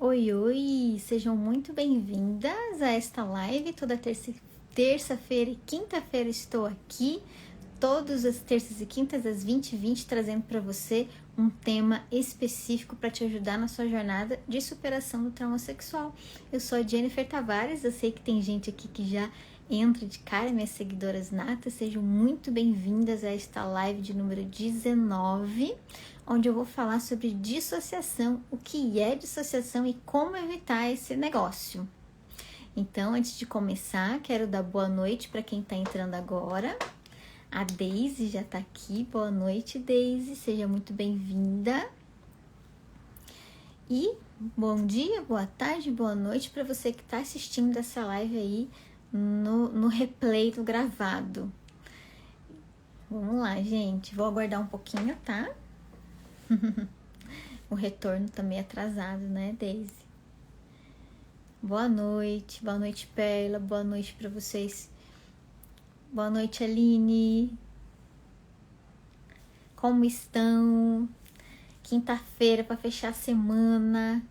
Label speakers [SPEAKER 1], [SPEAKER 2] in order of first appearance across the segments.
[SPEAKER 1] Oi, oi! Sejam muito bem-vindas a esta live. Toda terça-feira e quinta-feira estou aqui, todas as terças e quintas às 20h20, trazendo para você um tema específico para te ajudar na sua jornada de superação do trauma sexual. Eu sou a Jennifer Tavares, eu sei que tem gente aqui que já entra de cara, minhas seguidoras natas. Sejam muito bem-vindas a esta live de número 19, onde eu vou falar sobre dissociação, o que é dissociação e como evitar esse negócio. Então, antes de começar, quero dar boa noite para quem está entrando agora. A Daisy já está aqui. Boa noite, Daisy. Seja muito bem-vinda. E bom dia, boa tarde, boa noite para você que está assistindo essa live aí no replay do gravado. Vamos lá, gente. Vou aguardar um pouquinho, tá? O retorno tá meio atrasado, né, Daisy? Boa noite, Perla, boa noite para vocês. Boa noite, Aline. Como estão? Quinta-feira para fechar a semana.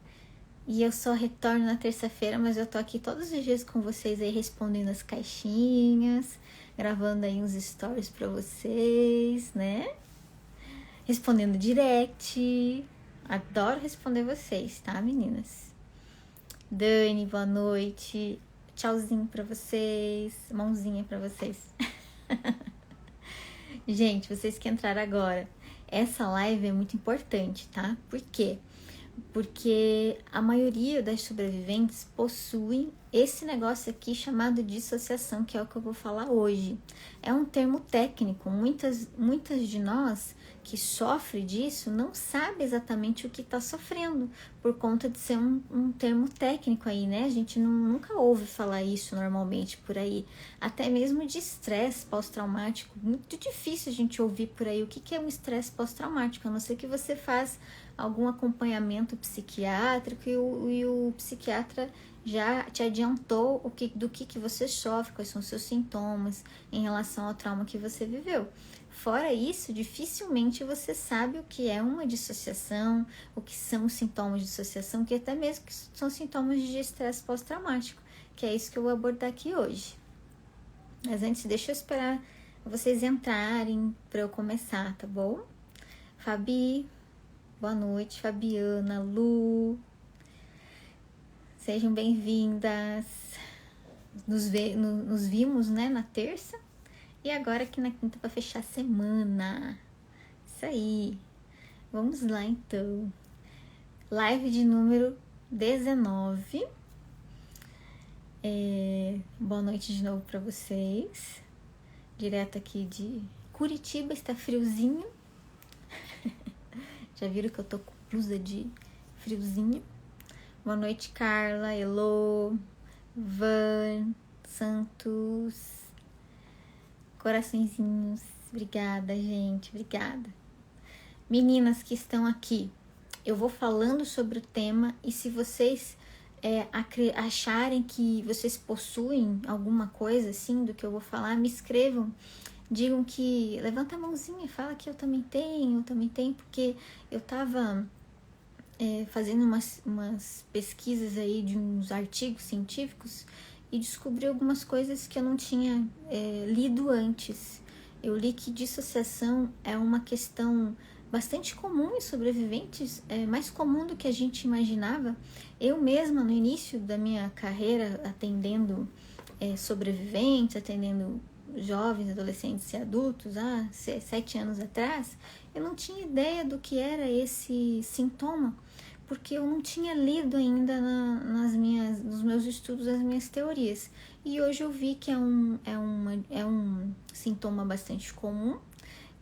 [SPEAKER 1] E eu só retorno na terça-feira, mas eu tô aqui todos os dias com vocês aí respondendo as caixinhas, gravando aí uns stories para vocês, né? Respondendo direct. Adoro responder vocês, tá, meninas? Dani, boa noite. Tchauzinho pra vocês. Mãozinha pra vocês. Gente, vocês que entraram agora, essa live é muito importante, tá? Por quê? Porque a maioria das sobreviventes possuem esse negócio aqui chamado dissociação, que é o que eu vou falar hoje. É um termo técnico. Muitas de nós que sofrem disso não sabe exatamente o que está sofrendo, por conta de ser um termo técnico aí, né? A gente nunca ouve falar isso normalmente por aí. Até mesmo de estresse pós-traumático. Muito difícil a gente ouvir por aí o que é um estresse pós-traumático, a não ser que você faz algum acompanhamento psiquiátrico e o psiquiatra já te adiantou do que você sofre, quais são os seus sintomas em relação ao trauma que você viveu. Fora isso, dificilmente você sabe o que é uma dissociação, o que são os sintomas de dissociação, que até mesmo que são sintomas de estresse pós-traumático, que é isso que eu vou abordar aqui hoje. Mas antes, deixa eu esperar vocês entrarem para eu começar, tá bom? Fabi, boa noite. Fabiana, Lu, sejam bem-vindas. Nos vimos, né, na terça e agora aqui na quinta para fechar a semana. Isso aí. Vamos lá, então. Live de número 19. Boa noite de novo para vocês. Direto aqui de Curitiba, está friozinho. Já viram que eu tô com blusa de friozinho? Boa noite, Carla, Elô, Van, Santos, coraçõezinhos. Obrigada, gente, obrigada. Meninas que estão aqui, eu vou falando sobre o tema e se vocês acharem que vocês possuem alguma coisa assim do que eu vou falar, me escrevam. Digam que, levanta a mãozinha e fala que eu também tenho, porque eu tava fazendo umas pesquisas aí de uns artigos científicos e descobri algumas coisas que eu não tinha lido antes. Eu li que dissociação é uma questão bastante comum em sobreviventes, mais comum do que a gente imaginava. Eu mesma, no início da minha carreira, atendendo sobreviventes, atendendo jovens, adolescentes e adultos, há 7 anos atrás, eu não tinha ideia do que era esse sintoma, porque eu não tinha lido ainda nos meus estudos, as minhas teorias. E hoje eu vi que é um sintoma bastante comum,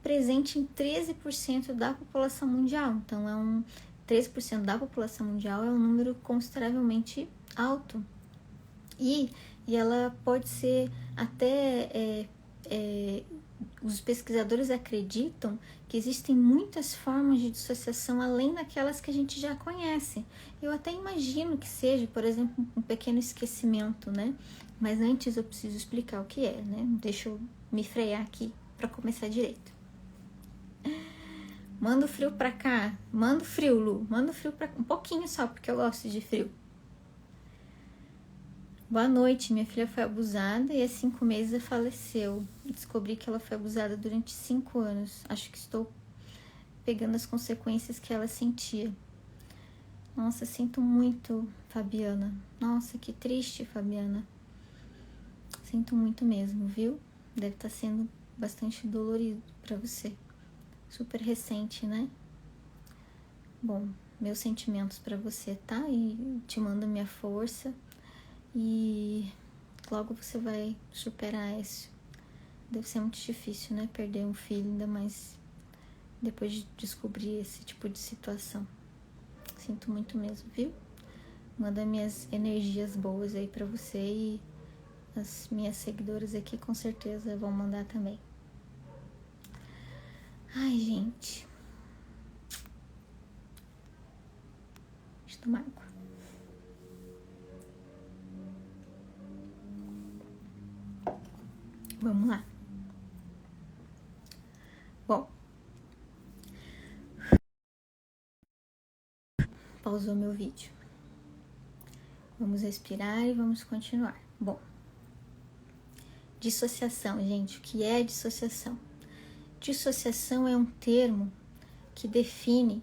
[SPEAKER 1] presente em 13% da população mundial. Então, 13% da população mundial é um número consideravelmente alto. E ela pode ser até... os pesquisadores acreditam que existem muitas formas de dissociação além daquelas que a gente já conhece. Eu até imagino que seja, por exemplo, um pequeno esquecimento, né? Mas antes eu preciso explicar o que é, né? Deixa eu me frear aqui para começar direito. Manda o frio pra cá. Manda o frio, Lu. Manda o frio pra cá. Um pouquinho só, porque eu gosto de frio. Boa noite. Minha filha foi abusada e há 5 meses faleceu. Descobri que ela foi abusada durante 5 anos. Acho que estou pegando as consequências que ela sentia. Nossa, sinto muito, Fabiana. Nossa, que triste, Fabiana. Sinto muito mesmo, viu? Deve estar sendo bastante dolorido pra você. Super recente, né? Bom, meus sentimentos pra você, tá? E te mando minha força. E logo você vai superar isso. Deve ser muito difícil, né? Perder um filho, ainda mais depois de descobrir esse tipo de situação. Sinto muito mesmo, viu? Manda minhas energias boas aí pra você e as minhas seguidoras aqui com certeza vão mandar também. Ai, gente. Deixa eu tomar água. Vamos lá. Bom. Pausou meu vídeo. Vamos respirar e vamos continuar. Bom. Dissociação, gente. O que é dissociação? Dissociação é um termo que define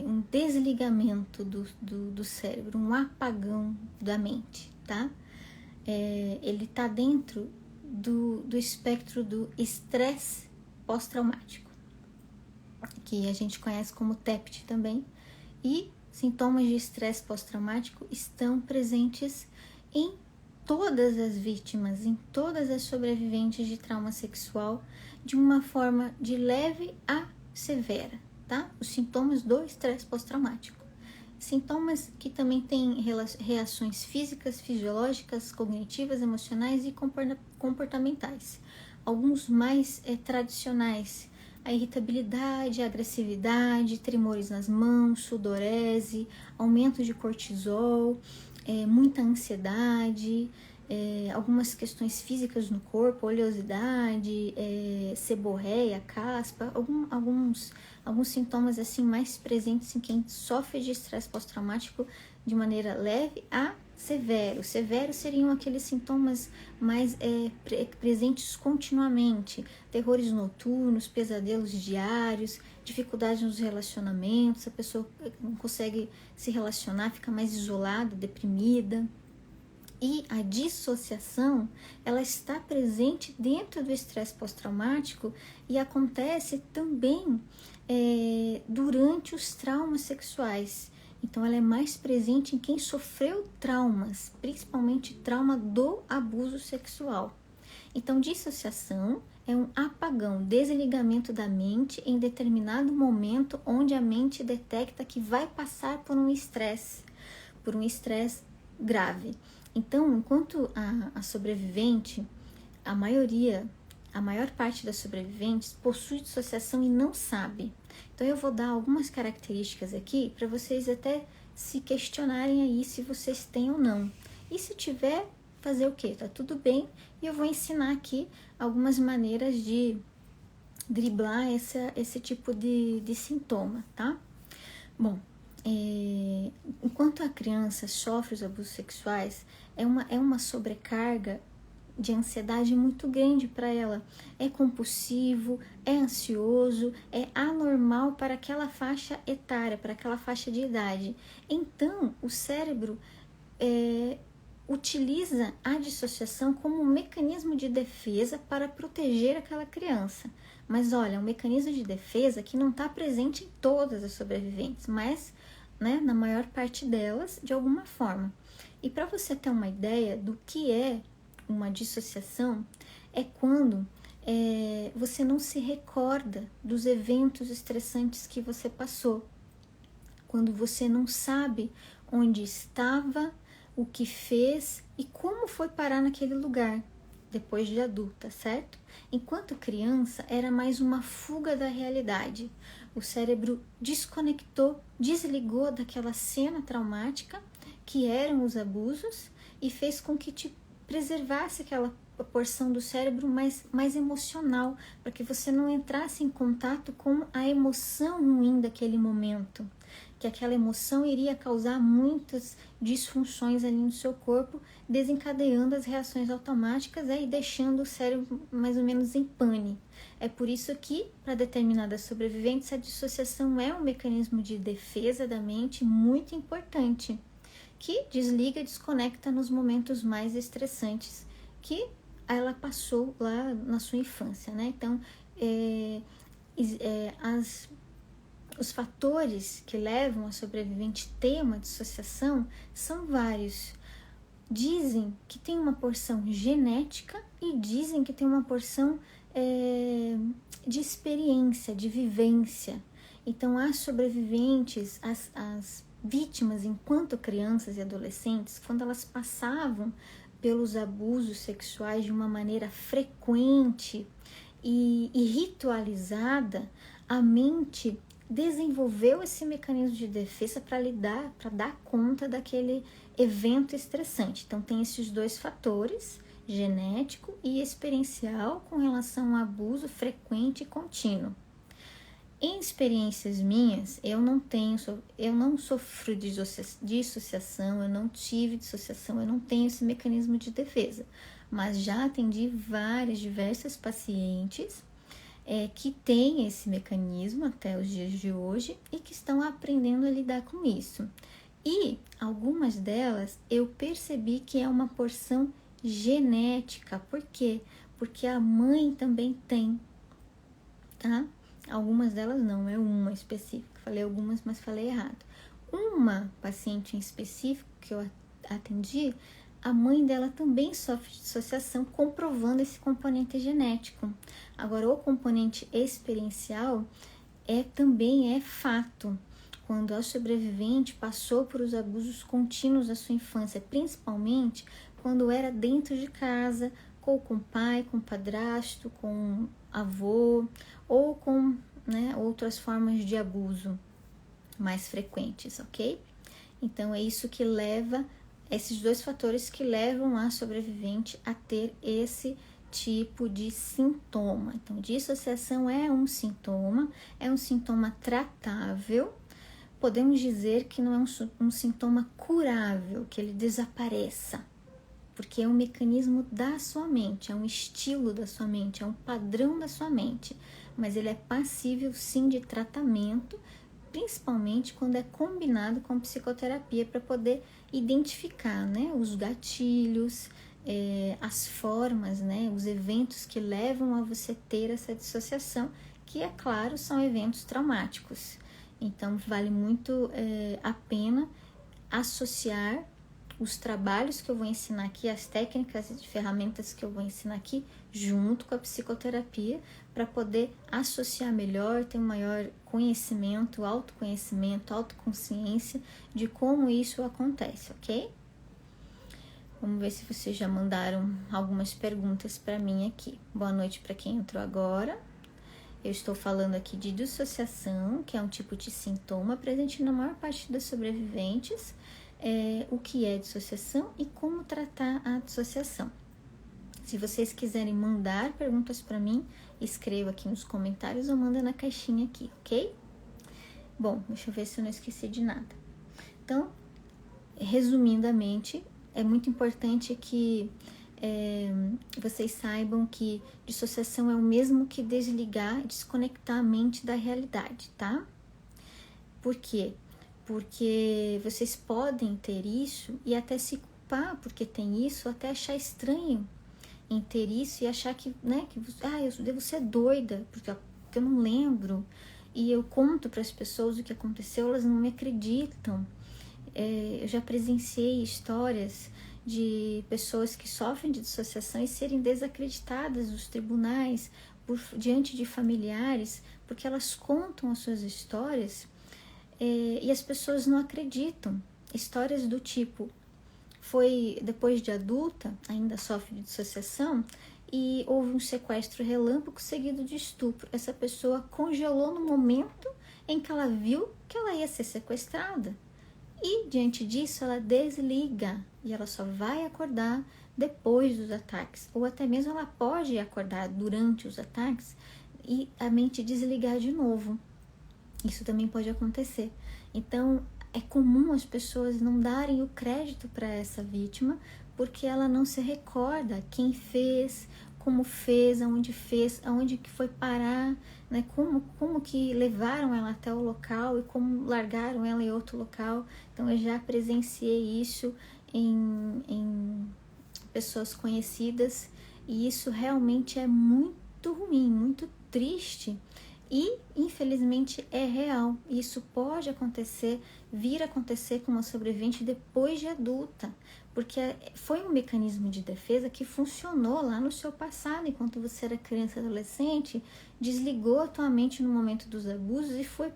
[SPEAKER 1] um desligamento do cérebro, um apagão da mente, tá? Ele tá dentro do espectro do estresse pós-traumático, que a gente conhece como TEPT também, e sintomas de estresse pós-traumático estão presentes em todas as vítimas, em todas as sobreviventes de trauma sexual, de uma forma de leve a severa, tá? Os sintomas do estresse pós-traumático. Sintomas que também têm reações físicas, fisiológicas, cognitivas, emocionais e comportamentais. Alguns mais tradicionais, a irritabilidade, a agressividade, tremores nas mãos, sudorese, aumento de cortisol, muita ansiedade, algumas questões físicas no corpo, oleosidade, seborreia, caspa, alguns sintomas assim mais presentes em quem sofre de estresse pós-traumático de maneira leve a severo. Severos seriam aqueles sintomas mais presentes continuamente, terrores noturnos, pesadelos diários, dificuldades nos relacionamentos, a pessoa não consegue se relacionar, fica mais isolada, deprimida. E a dissociação, ela está presente dentro do estresse pós-traumático e acontece também durante os traumas sexuais. Então, ela é mais presente em quem sofreu traumas, principalmente trauma do abuso sexual. Então, dissociação é um apagão, desligamento da mente em determinado momento onde a mente detecta que vai passar por um estresse grave. Então, enquanto a sobrevivente, a maior parte das sobreviventes possui dissociação e não sabe. Então, eu vou dar algumas características aqui para vocês até se questionarem aí se vocês têm ou não. E se tiver, fazer o quê? Tá tudo bem. E eu vou ensinar aqui algumas maneiras de driblar esse tipo de sintoma, tá? Bom, enquanto a criança sofre os abusos sexuais, é uma sobrecarga de ansiedade muito grande para ela. É compulsivo, é ansioso, é anormal para aquela faixa etária, para aquela faixa de idade. Então, o cérebro utiliza a dissociação como um mecanismo de defesa para proteger aquela criança. Mas olha, um mecanismo de defesa que não está presente em todas as sobreviventes, mas na maior parte delas, de alguma forma. E para você ter uma ideia do que é uma dissociação, é quando você não se recorda dos eventos estressantes que você passou. Quando você não sabe onde estava, o que fez e como foi parar naquele lugar, depois de adulta, certo? Enquanto criança, era mais uma fuga da realidade. O cérebro desconectou, desligou daquela cena traumática, que eram os abusos, e fez com que te preservasse porção do cérebro mais emocional, para que você não entrasse em contato com a emoção ruim daquele momento, que aquela emoção iria causar muitas disfunções ali no seu corpo, desencadeando as reações automáticas e deixando o cérebro mais ou menos em pane. É por isso que, para determinadas sobreviventes, a dissociação é um mecanismo de defesa da mente muito importante, que desliga e desconecta nos momentos mais estressantes que ela passou lá na sua infância, né? Então, os fatores que levam a sobrevivente a ter uma dissociação são vários. Dizem que tem uma porção genética e dizem que tem uma porção de experiência, de vivência. Então, as sobreviventes, as vítimas enquanto crianças e adolescentes, quando elas passavam pelos abusos sexuais de uma maneira frequente e ritualizada, a mente desenvolveu esse mecanismo de defesa para dar conta daquele evento estressante. Então, tem esses dois fatores, genético e experiencial, com relação ao abuso frequente e contínuo. Em experiências minhas, eu não sofro de dissociação, eu não tive dissociação, eu não tenho esse mecanismo de defesa, mas já atendi diversas pacientes que têm esse mecanismo até os dias de hoje e que estão aprendendo a lidar com isso. E algumas delas eu percebi que é uma porção genética. Por quê? Porque a mãe também tem, tá? Algumas delas não, é uma específica. Falei algumas, mas falei errado. Uma paciente em específico que eu atendi, a mãe dela também sofre de dissociação, comprovando esse componente genético. Agora, o componente experiencial também é fato. Quando a sobrevivente passou por os abusos contínuos da sua infância, principalmente quando era dentro de casa, ou com o pai, com o padrasto, com avô, ou com outras formas de abuso mais frequentes, ok? Então, é isso que leva, esses dois fatores que levam a sobrevivente a ter esse tipo de sintoma. Então, dissociação é um sintoma tratável. Podemos dizer que não é um sintoma curável, que ele desapareça, porque é um mecanismo da sua mente, é um estilo da sua mente, é um padrão da sua mente, mas ele é passível sim de tratamento, principalmente quando é combinado com psicoterapia, para poder identificar, os gatilhos, as formas, os eventos que levam a você ter essa dissociação, que, é claro, são eventos traumáticos. Então, vale muito a pena associar os trabalhos que eu vou ensinar aqui, as técnicas e ferramentas que eu vou ensinar aqui, junto com a psicoterapia, para poder associar melhor, ter um maior conhecimento, autoconhecimento, autoconsciência de como isso acontece, ok? Vamos ver se vocês já mandaram algumas perguntas para mim aqui. Boa noite para quem entrou agora. Eu estou falando aqui de dissociação, que é um tipo de sintoma presente na maior parte das sobreviventes, o que é dissociação e como tratar a dissociação. Se vocês quiserem mandar perguntas para mim, escreva aqui nos comentários ou manda na caixinha aqui, ok? Bom, deixa eu ver se eu não esqueci de nada. Então, resumidamente, é muito importante que vocês saibam que dissociação é o mesmo que desligar, desconectar a mente da realidade, tá? Por quê? Porque vocês podem ter isso e até se culpar porque tem isso, até achar estranho em ter isso e achar que eu devo ser doida, porque eu não lembro. E eu conto para as pessoas o que aconteceu, elas não me acreditam. Eu já presenciei histórias de pessoas que sofrem de dissociação e serem desacreditadas nos tribunais diante de familiares, porque elas contam as suas histórias e as pessoas não acreditam. Histórias do tipo, foi depois de adulta, ainda sofre de dissociação, e houve um sequestro relâmpago seguido de estupro. Essa pessoa congelou no momento em que ela viu que ela ia ser sequestrada. E, diante disso, ela desliga e ela só vai acordar depois dos ataques, ou até mesmo ela pode acordar durante os ataques e a mente desligar de novo. Isso também pode acontecer. Então, é comum as pessoas não darem o crédito para essa vítima, porque ela não se recorda quem fez, como fez, aonde que foi parar, né? Como que levaram ela até o local e como largaram ela em outro local. Então, eu já presenciei isso em pessoas conhecidas, e isso realmente é muito ruim, muito triste. E, infelizmente, é real. Isso pode acontecer, vir a acontecer com uma sobrevivente depois de adulta, porque foi um mecanismo de defesa que funcionou lá no seu passado, enquanto você era criança e adolescente, desligou a tua mente no momento dos abusos e foi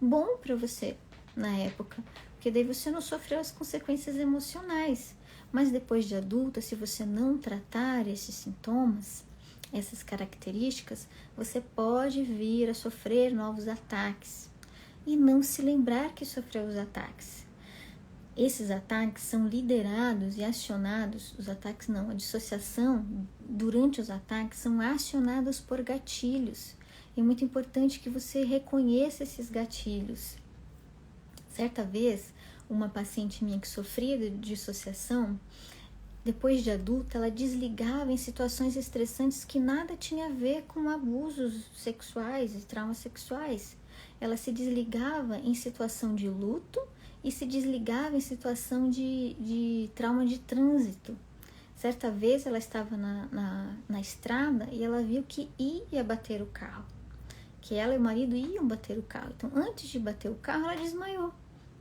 [SPEAKER 1] bom para você na época, porque daí você não sofreu as consequências emocionais. Mas depois de adulta, se você não tratar esses sintomas, essas características, você pode vir a sofrer novos ataques e não se lembrar que sofreu os ataques. Esses ataques são liderados e acionados, os ataques não, a dissociação durante os ataques são acionados por gatilhos. É muito importante que você reconheça esses gatilhos. Certa vez, uma paciente minha que sofria de dissociação, depois de adulta, ela desligava em situações estressantes que nada tinha a ver com abusos sexuais e traumas sexuais. Ela se desligava em situação de luto e se desligava em situação de trauma de trânsito. Certa vez ela estava na estrada e ela viu que ia bater o carro, que ela e o marido iam bater o carro. Então, antes de bater o carro, ela desmaiou.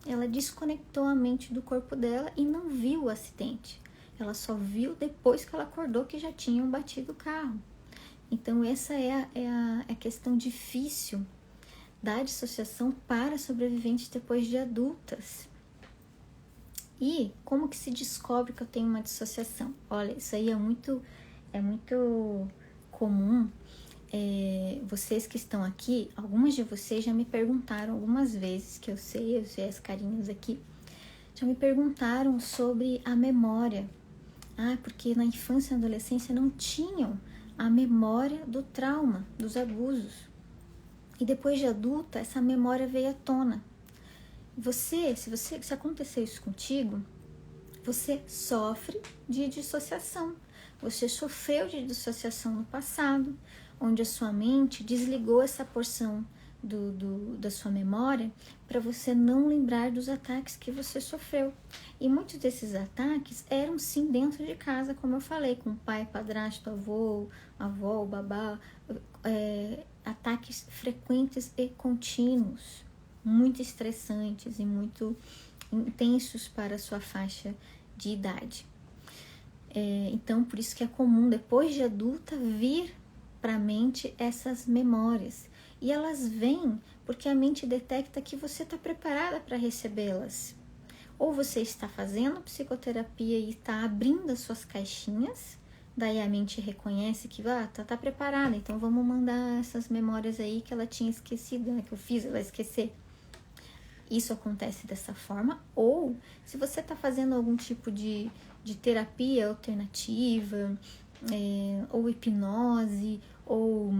[SPEAKER 1] Ela desconectou a mente do corpo dela e não viu o acidente. Ela só viu depois que ela acordou que já tinham batido o carro. Então, essa é a questão difícil da dissociação para sobreviventes depois de adultas. E como que se descobre que eu tenho uma dissociação? Olha, isso aí é muito comum. Vocês que estão aqui, algumas de vocês já me perguntaram algumas vezes, que eu sei as carinhas aqui, já me perguntaram sobre a memória. Porque na infância e na adolescência não tinham a memória do trauma, dos abusos. E depois de adulta, essa memória veio à tona. Se aconteceu isso contigo, você sofre de dissociação. Você sofreu de dissociação no passado, onde a sua mente desligou essa porção da sua memória para você não lembrar dos ataques que você sofreu. E muitos desses ataques eram sim dentro de casa, como eu falei, com o pai, padrasto, avô, avó, babá, ataques frequentes e contínuos, muito estressantes e muito intensos para a sua faixa de idade. Então, por isso que é comum, depois de adulta, vir para a mente essas memórias. E elas vêm porque a mente detecta que você está preparada para recebê-las. Ou você está fazendo psicoterapia e está abrindo as suas caixinhas, daí a mente reconhece que tá preparada, então vamos mandar essas memórias aí que ela tinha esquecido, né, que eu fiz ela esquecer. Isso acontece dessa forma. Ou se você está fazendo algum tipo de terapia alternativa, ou hipnose, ou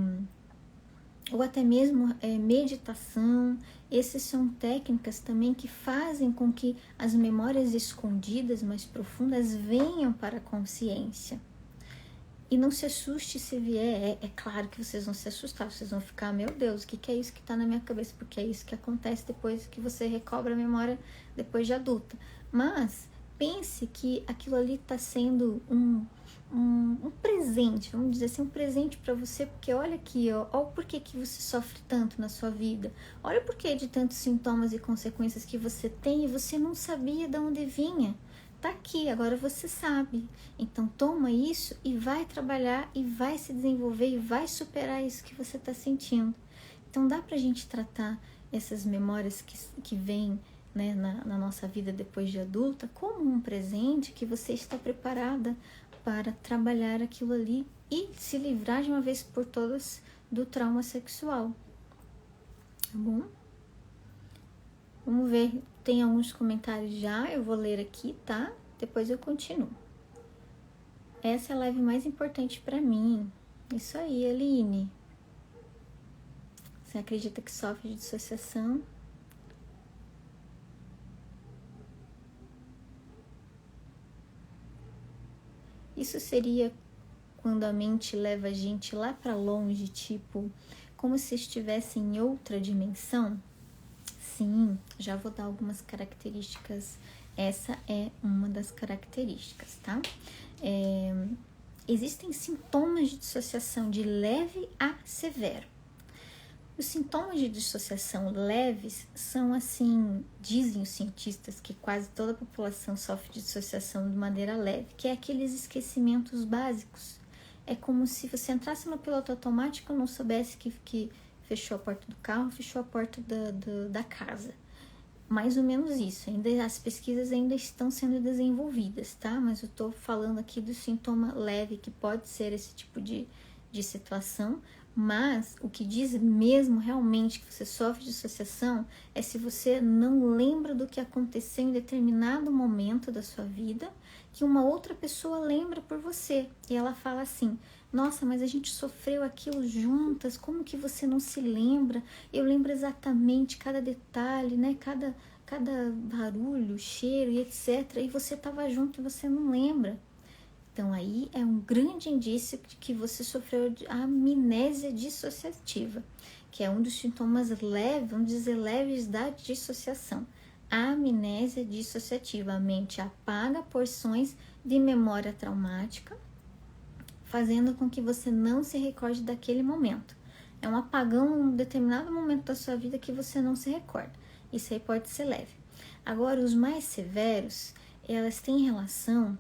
[SPEAKER 1] até mesmo meditação. Essas são técnicas também que fazem com que as memórias escondidas, mais profundas, venham para a consciência. E não se assuste se vier, é claro que vocês vão se assustar, vocês vão ficar, meu Deus, o que é isso que está na minha cabeça? Porque é isso que acontece depois que você recobra a memória depois de adulta. Mas pense que aquilo ali está sendo um presente, vamos dizer assim, um presente para você, porque olha aqui, olha o porquê que você sofre tanto na sua vida, olha o porquê de tantos sintomas e consequências que você tem e você não sabia de onde vinha. Tá aqui, agora você sabe. Então toma isso e vai trabalhar e vai se desenvolver e vai superar isso que você está sentindo. Então dá pra gente tratar essas memórias que vêm, né, na nossa vida depois de adulta como um presente que você está preparada para trabalhar aquilo ali e se livrar de uma vez por todas do trauma sexual. Tá bom? Vamos ver, tem alguns comentários já, eu vou ler aqui, tá? Depois eu continuo. essa é a live mais importante para mim. Isso aí, Aline. Você acredita que sofre de dissociação? Isso seria quando a mente leva a gente lá para longe, tipo, como se estivesse em outra dimensão? Sim, já vou dar algumas características. Essa é uma das características, tá? Existem sintomas de dissociação de leve a severo. Os sintomas de dissociação leves são assim, dizem os cientistas que quase toda a população sofre de dissociação de maneira leve, que é aqueles esquecimentos básicos. É como se você entrasse no piloto automático e não soubesse que fechou a porta do carro, fechou a porta da casa. Mais ou menos isso. Ainda, as pesquisas ainda estão sendo desenvolvidas, tá? Mas eu tô falando aqui do sintoma leve, que pode ser esse tipo de situação. Mas o que diz mesmo realmente que você sofre de dissociação é se você não lembra do que aconteceu em determinado momento da sua vida, que uma outra pessoa lembra por você. E ela fala assim: nossa, mas a gente sofreu aquilo juntas, como que você não se lembra? Eu lembro exatamente cada detalhe, né? Cada barulho, cheiro e etc. E você estava junto e você não lembra. Então aí é um grande indício de que você sofreu de amnésia dissociativa, que é um dos sintomas leves, vamos dizer, leves da dissociação. A amnésia dissociativa, a mente apaga porções de memória traumática, fazendo com que você não se recorde daquele momento. É um apagão em um determinado momento da sua vida que você não se recorda. Isso aí pode ser leve. Agora, os mais severos, elas têm relação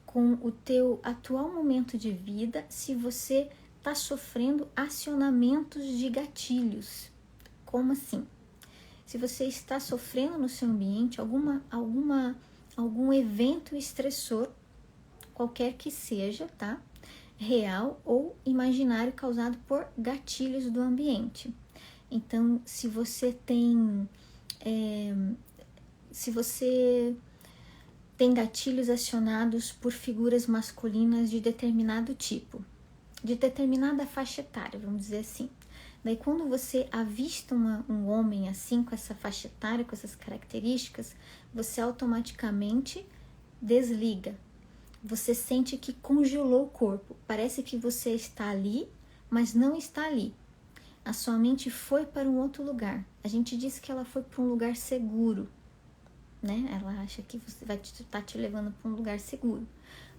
[SPEAKER 1] com o teu atual momento de vida, se você está sofrendo acionamentos de gatilhos. Como assim? Se você está sofrendo no seu ambiente algum evento estressor, qualquer que seja, tá? Real ou imaginário, causado por gatilhos do ambiente. Então, se você tem gatilhos acionados por figuras masculinas de determinado tipo, de determinada faixa etária, vamos dizer assim. Daí quando você avista um homem assim, com essa faixa etária, com essas características, você automaticamente desliga. Você sente que congelou o corpo. Parece que você está ali, mas não está ali. A sua mente foi para um outro lugar. A gente diz que ela foi para um lugar seguro, né? Ela acha que você vai estar te levando para um lugar seguro.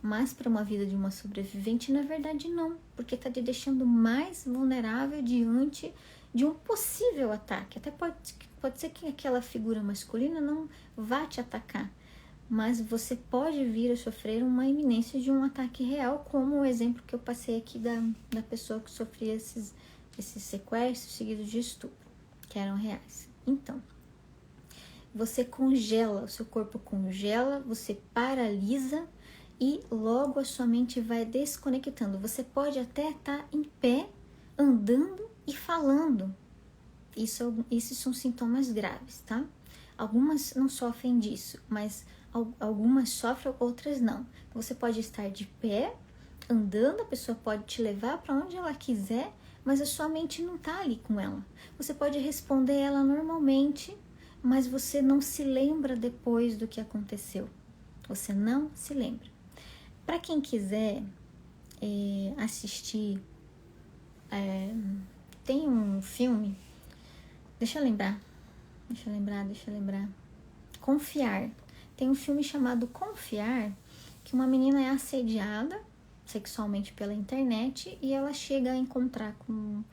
[SPEAKER 1] Mas para uma vida de uma sobrevivente, na verdade não, porque está te deixando mais vulnerável diante de um possível ataque. Até pode ser que aquela figura masculina não vá te atacar, mas você pode vir a sofrer uma iminência de um ataque real, como o exemplo que eu passei aqui da pessoa que sofria esses sequestros seguidos de estupro, que eram reais. Então, você congela, o seu corpo congela, você paralisa e logo a sua mente vai desconectando. Você pode até estar em pé, andando e falando. Isso são sintomas graves, tá? Algumas não sofrem disso, mas algumas sofrem, outras não. Você pode estar de pé, andando, a pessoa pode te levar para onde ela quiser, mas a sua mente não está ali com ela. Você pode responder ela normalmente, mas você não se lembra depois do que aconteceu. Você não se lembra. Para quem quiser assistir, tem um filme, deixa eu lembrar. Confiar. Tem um filme chamado Confiar, que uma menina é assediada sexualmente pela internet e ela chega a encontrar com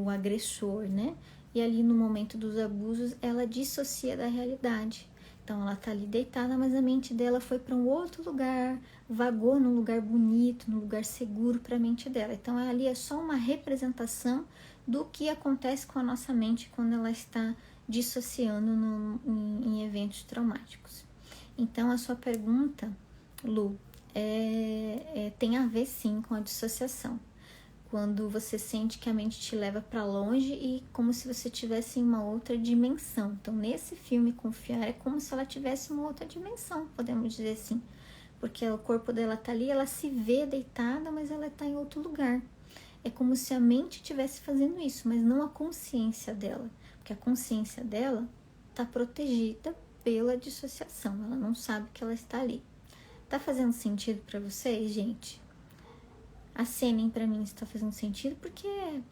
[SPEAKER 1] o agressor, né? E ali no momento dos abusos, ela dissocia da realidade. Então ela tá ali deitada, mas a mente dela foi para um outro lugar, vagou num lugar bonito, num lugar seguro para a mente dela. Então ali é só uma representação do que acontece com a nossa mente quando ela está dissociando em eventos traumáticos. Então a sua pergunta, Lu, tem a ver sim com a dissociação. Quando você sente que a mente te leva para longe e como se você estivesse em uma outra dimensão. Então, nesse filme, Confiar é como se ela tivesse uma outra dimensão, podemos dizer assim. porque o corpo dela tá ali, ela se vê deitada, mas ela tá em outro lugar. É como se a mente estivesse fazendo isso, mas não a consciência dela, porque a consciência dela tá protegida pela dissociação, ela não sabe que ela está ali. Tá fazendo sentido para vocês, gente? Acenem para mim se tá fazendo sentido, porque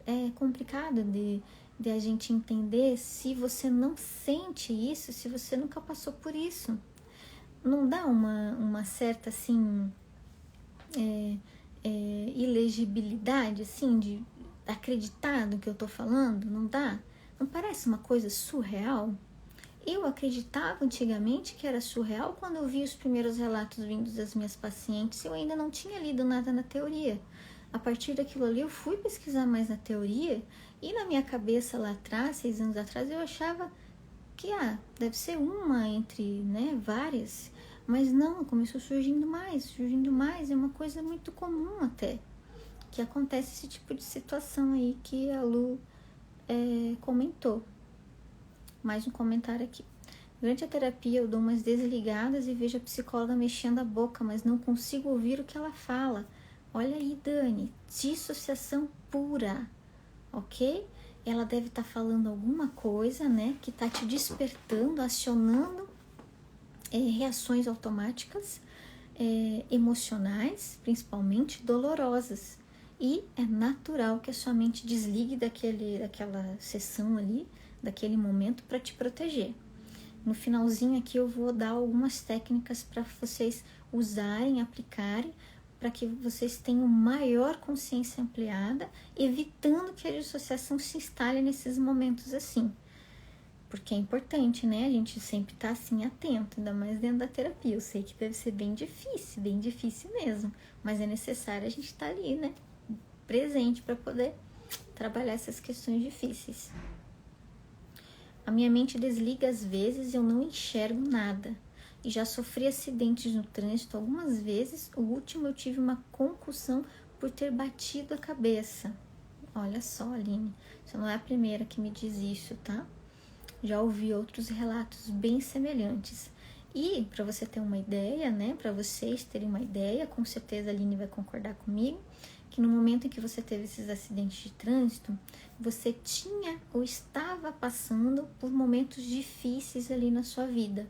[SPEAKER 1] é complicado de a gente entender se você não sente isso, se você nunca passou por isso. Não dá uma certa, assim, ilegibilidade, assim, de acreditar no que eu tô falando? Não dá? Não parece uma coisa surreal? Eu acreditava antigamente que era surreal quando eu vi os primeiros relatos vindos das minhas pacientes. Eu ainda não tinha lido nada na teoria. A partir daquilo ali eu fui pesquisar mais na teoria e na minha cabeça lá atrás, 6 anos atrás, eu achava que deve ser uma entre, né, várias. Mas não, começou surgindo mais. É uma coisa muito comum até, que acontece esse tipo de situação aí que a Lu comentou. Mais um comentário aqui. Durante a terapia eu dou umas desligadas e vejo a psicóloga mexendo a boca, mas não consigo ouvir o que ela fala. Olha aí, Dani, dissociação pura, ok? Ela deve estar falando alguma coisa, né, que está te despertando, acionando reações automáticas, emocionais, principalmente dolorosas. E é natural que a sua mente desligue daquela sessão ali, daquele momento, para te proteger. No finalzinho aqui eu vou dar algumas técnicas para vocês usarem, aplicarem, para que vocês tenham maior consciência ampliada, evitando que a dissociação se instale nesses momentos assim. Porque é importante, né? A gente sempre tá assim atento, ainda mais dentro da terapia. Eu sei que deve ser bem difícil mesmo, mas é necessário a gente estar ali, né? Presente para poder trabalhar essas questões difíceis. A minha mente desliga às vezes e eu não enxergo nada. E já sofri acidentes no trânsito algumas vezes. O último eu tive uma concussão por ter batido a cabeça. Olha só, Aline, você não é a primeira que me diz isso, tá? Já ouvi outros relatos bem semelhantes. E, para você ter uma ideia, né? Para vocês terem uma ideia, com certeza a Aline vai concordar comigo, que no momento em que você teve esses acidentes de trânsito, você tinha ou estava passando por momentos difíceis ali na sua vida.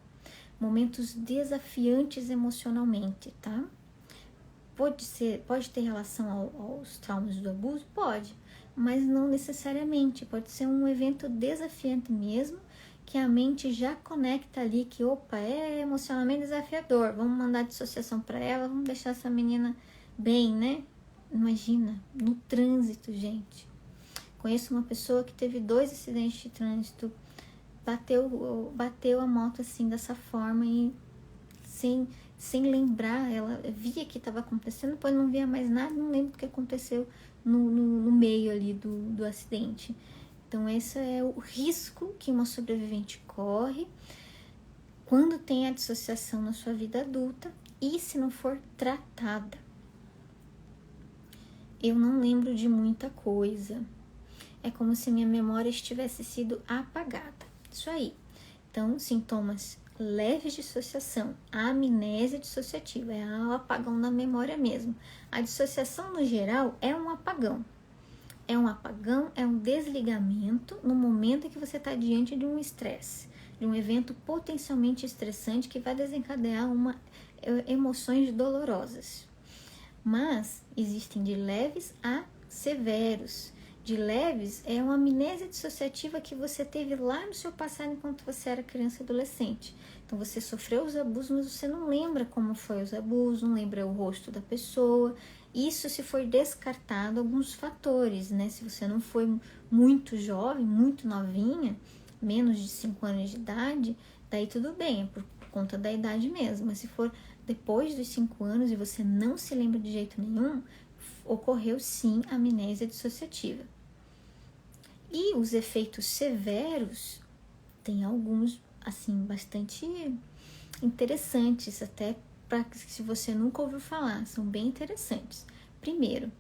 [SPEAKER 1] Momentos desafiantes emocionalmente, tá? Pode ter relação aos traumas do abuso? Pode, mas não necessariamente. Pode ser um evento desafiante mesmo, que a mente já conecta ali que, opa, é emocionalmente desafiador, vamos mandar dissociação para ela, vamos deixar essa menina bem, né? Imagina, no trânsito, gente. Conheço uma pessoa que teve 2 acidentes de trânsito, bateu a moto assim, dessa forma, e sem lembrar, ela via que estava acontecendo, depois não via mais nada, não lembro o que aconteceu no meio ali do acidente. Então esse é o risco que uma sobrevivente corre quando tem a dissociação na sua vida adulta e se não for tratada. Eu não lembro de muita coisa. É como se minha memória tivesse sido apagada. Isso aí. Então, sintomas leves de dissociação. A amnésia dissociativa é o apagão da memória mesmo. A dissociação, no geral, é um apagão. É um desligamento no momento em que você está diante de um estresse, de um evento potencialmente estressante que vai desencadear emoções dolorosas. Mas existem de leves a severos. De leves é uma amnésia dissociativa que você teve lá no seu passado enquanto você era criança e adolescente. Então você sofreu os abusos, mas você não lembra como foi os abusos, não lembra o rosto da pessoa. Isso se for descartado alguns fatores, né? Se você não foi muito jovem, muito novinha, menos de 5 anos de idade, daí tudo bem, é por conta da idade mesmo. Mas se for depois dos 5 anos e você não se lembra de jeito nenhum, ocorreu sim amnésia dissociativa. E os efeitos severos, tem alguns, assim, bastante interessantes, até para se você nunca ouviu falar, são bem interessantes. Primeiro,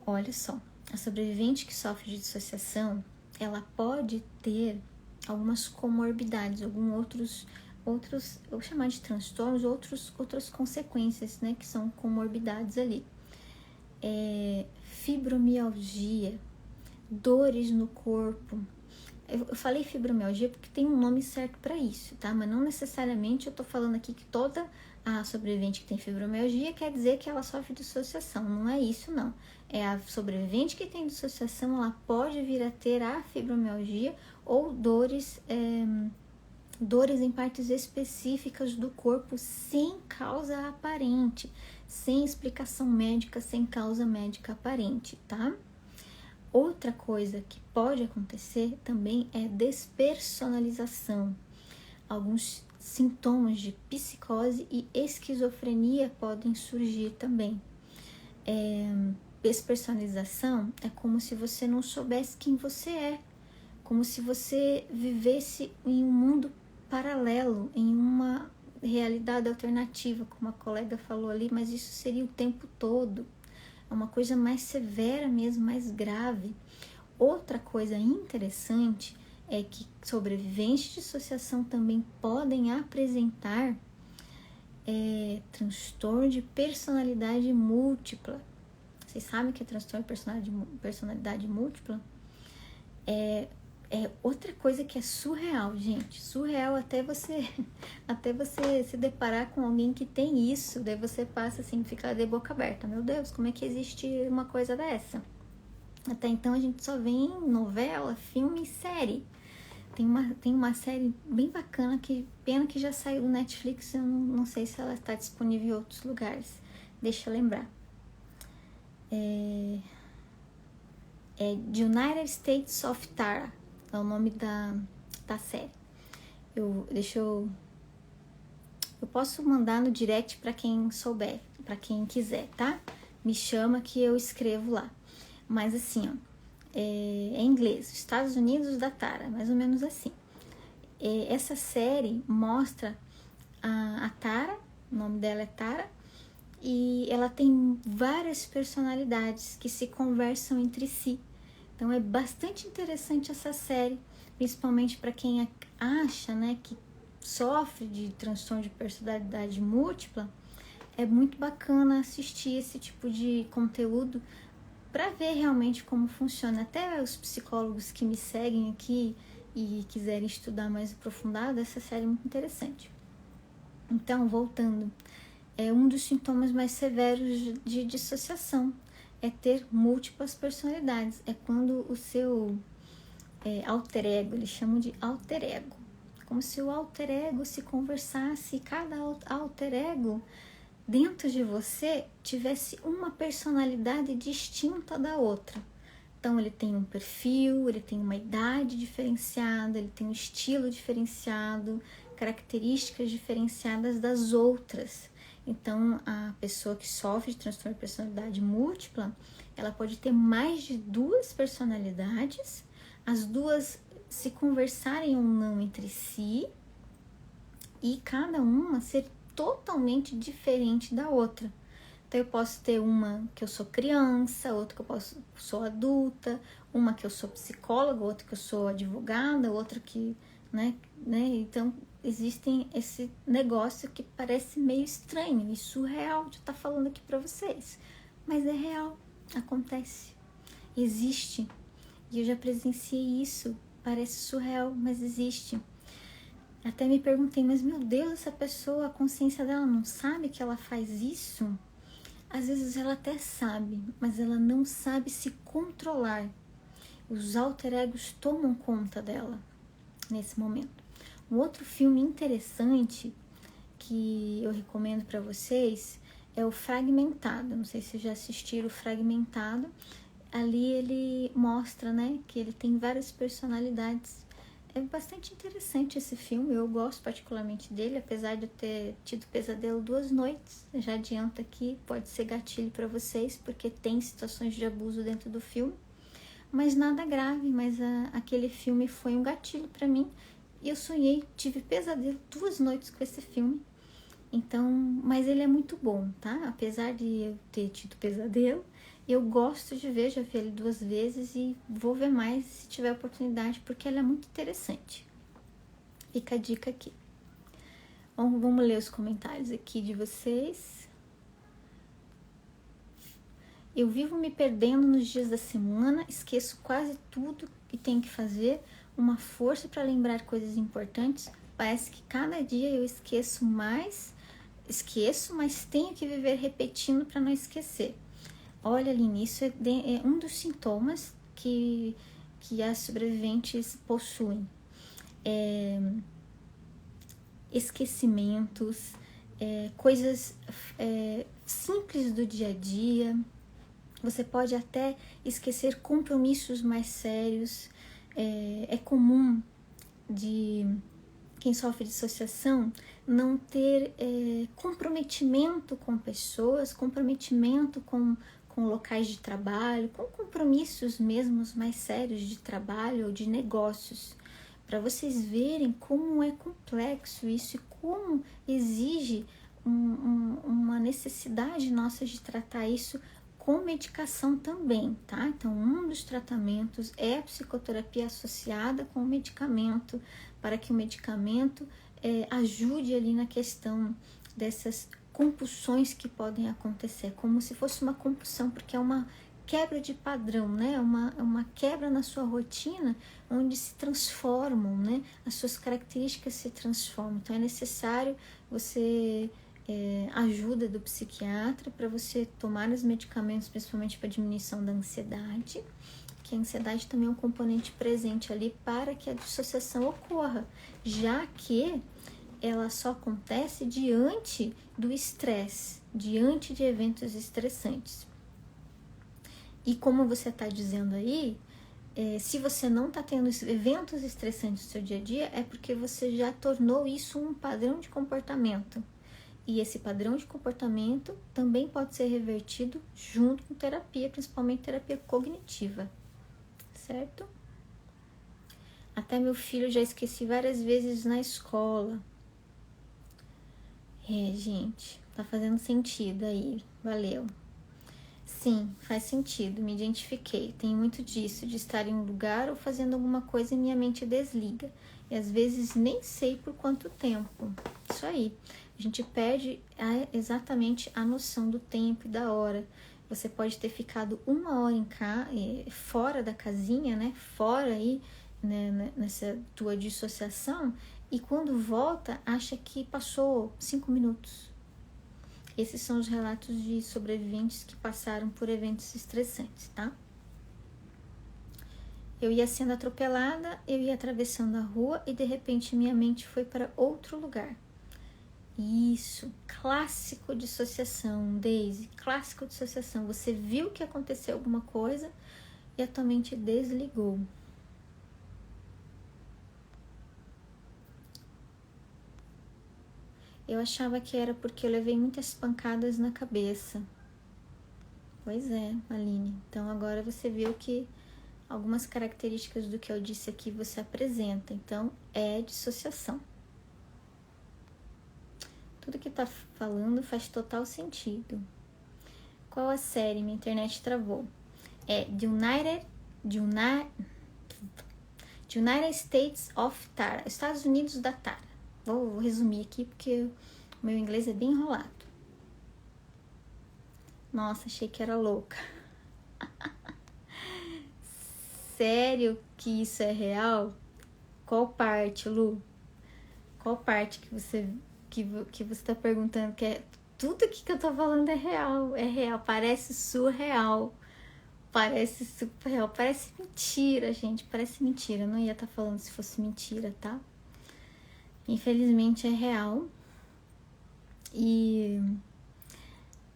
[SPEAKER 1] olha só, a sobrevivente que sofre de dissociação, ela pode ter algumas comorbidades, alguns outros eu vou chamar de transtornos, outras consequências, né, que são comorbidades ali. Fibromialgia, dores no corpo. Eu falei fibromialgia porque tem um nome certo para isso, tá? Mas não necessariamente eu tô falando aqui que toda a sobrevivente que tem fibromialgia quer dizer que ela sofre de dissociação. Não é isso, não. É a sobrevivente que tem dissociação, ela pode vir a ter a fibromialgia ou dores em partes específicas do corpo sem causa aparente, sem explicação médica, sem causa médica aparente, tá? Outra coisa que pode acontecer também é despersonalização. Alguns sintomas de psicose e esquizofrenia podem surgir também. Despersonalização é como se você não soubesse quem você é, como se você vivesse em um mundo paralelo, em uma realidade alternativa, como a colega falou ali, mas isso seria o tempo todo. É uma coisa mais severa mesmo, mais grave. Outra coisa interessante é que sobreviventes de dissociação também podem apresentar transtorno de personalidade múltipla. Vocês sabem o que é transtorno de personalidade múltipla? É outra coisa que é surreal, gente. Surreal até você se deparar com alguém que tem isso. Daí você passa assim, fica de boca aberta. Meu Deus, como é que existe uma coisa dessa? Até então a gente só vê em novela, filme e série. Tem uma série bem bacana que pena que já saiu do Netflix. Eu não sei se ela está disponível em outros lugares. Deixa eu lembrar. The United States of Tara. É o nome da série. Eu posso mandar no direct para quem souber, para quem quiser, tá? Me chama que eu escrevo lá. Mas assim, ó, é em inglês, Estados Unidos da Tara, mais ou menos assim. Essa série mostra a Tara, o nome dela é Tara, e ela tem várias personalidades que se conversam entre si. Então é bastante interessante essa série, principalmente para quem acha, né, que sofre de transtorno de personalidade múltipla. É muito bacana assistir esse tipo de conteúdo para ver realmente como funciona. Até os psicólogos que me seguem aqui e quiserem estudar mais aprofundado, essa série é muito interessante. Então, voltando, um dos sintomas mais severos de dissociação é ter múltiplas personalidades. É quando o seu alter ego, eles chamam de alter ego, como se o alter ego se conversasse e cada alter ego dentro de você tivesse uma personalidade distinta da outra. Então ele tem um perfil, ele tem uma idade diferenciada, ele tem um estilo diferenciado, características diferenciadas das outras. Então a pessoa que sofre de transtorno de personalidade múltipla, ela pode ter mais de 2 personalidades, as duas se conversarem ou não entre si e cada uma ser totalmente diferente da outra. Então eu posso ter uma que eu sou criança, outra que eu sou adulta, uma que eu sou psicóloga, outra que eu sou advogada, outra que, né? Então existem esse negócio que parece meio estranho e surreal de estar falando aqui para vocês, mas é real, acontece, existe. E eu já presenciei isso, parece surreal, mas existe. Até me perguntei, mas meu Deus, essa pessoa, a consciência dela não sabe que ela faz isso? Às vezes ela até sabe, mas ela não sabe se controlar. Os alter egos tomam conta dela nesse momento. Um outro filme interessante que eu recomendo para vocês é o Fragmentado. Não sei se já assistiram o Fragmentado. Ali ele mostra, né, que ele tem várias personalidades. É bastante interessante esse filme, eu gosto particularmente dele, apesar de eu ter tido pesadelo 2 noites. Já adianto aqui, pode ser gatilho para vocês, porque tem situações de abuso dentro do filme. Mas nada grave, mas aquele filme foi um gatilho para mim. E eu sonhei, tive pesadelo 2 noites com esse filme. Então, mas ele é muito bom, tá? Apesar de eu ter tido pesadelo, eu gosto de ver, já vi ele 2 vezes e vou ver mais se tiver oportunidade, porque ele é muito interessante. Fica a dica aqui. Vamos ler os comentários aqui de vocês. Eu vivo me perdendo nos dias da semana, esqueço quase tudo que tenho que fazer, uma força para lembrar coisas importantes. Parece que cada dia eu esqueço, mas tenho que viver repetindo para não esquecer. Olha, Aline, isso é um dos sintomas que as sobreviventes possuem. Esquecimentos, coisas simples do dia a dia. Você pode até esquecer compromissos mais sérios. É comum de quem sofre dissociação não ter comprometimento com pessoas, comprometimento com locais de trabalho, com compromissos mesmo mais sérios de trabalho ou de negócios. Para vocês verem como é complexo isso e como exige uma necessidade nossa de tratar isso com medicação também, tá? Então, um dos tratamentos é a psicoterapia associada com o medicamento, para que o medicamento ajude ali na questão dessas compulsões que podem acontecer, como se fosse uma compulsão, porque é uma quebra de padrão, né? Uma quebra na sua rotina, onde se transformam, né? As suas características se transformam. Então, é necessário você ajuda do psiquiatra para você tomar os medicamentos, principalmente para diminuição da ansiedade, que a ansiedade também é um componente presente ali para que a dissociação ocorra, já que ela só acontece diante do estresse, diante de eventos estressantes. E como você está dizendo aí, se você não está tendo eventos estressantes no seu dia a dia, é porque você já tornou isso um padrão de comportamento. E esse padrão de comportamento também pode ser revertido junto com terapia, principalmente terapia cognitiva, certo? Até meu filho já esqueci várias vezes na escola. Gente, tá fazendo sentido aí, valeu. Sim, faz sentido, me identifiquei. Tem muito disso, de estar em um lugar ou fazendo alguma coisa e minha mente desliga. E às vezes nem sei por quanto tempo. Isso aí. A gente perde exatamente a noção do tempo e da hora. Você pode ter ficado 1 hora fora da casinha, né? Fora aí, né? Nessa tua dissociação. E quando volta, acha que passou 5 minutos. Esses são os relatos de sobreviventes que passaram por eventos estressantes, tá? Eu ia sendo atropelada, eu ia atravessando a rua e de repente minha mente foi para outro lugar. Isso, clássico de dissociação, Daisy, clássico de dissociação. Você viu que aconteceu alguma coisa e a tua mente desligou. Eu achava que era porque eu levei muitas pancadas na cabeça. Pois é, Aline. Então agora você viu que algumas características do que eu disse aqui você apresenta. Então é dissociação. Tudo que tá falando faz total sentido. Qual a série? Minha internet travou. É United States of Tara. Estados Unidos da Tara. Vou resumir aqui porque o meu inglês é bem enrolado. Nossa, achei que era louca. Sério que isso é real? Qual parte, Lu? Qual parte que você está perguntando? Que é tudo aqui que eu tô falando é real, parece surreal, parece super real, parece mentira, gente, parece mentira. Eu não ia estar falando se fosse mentira, tá? Infelizmente é real. E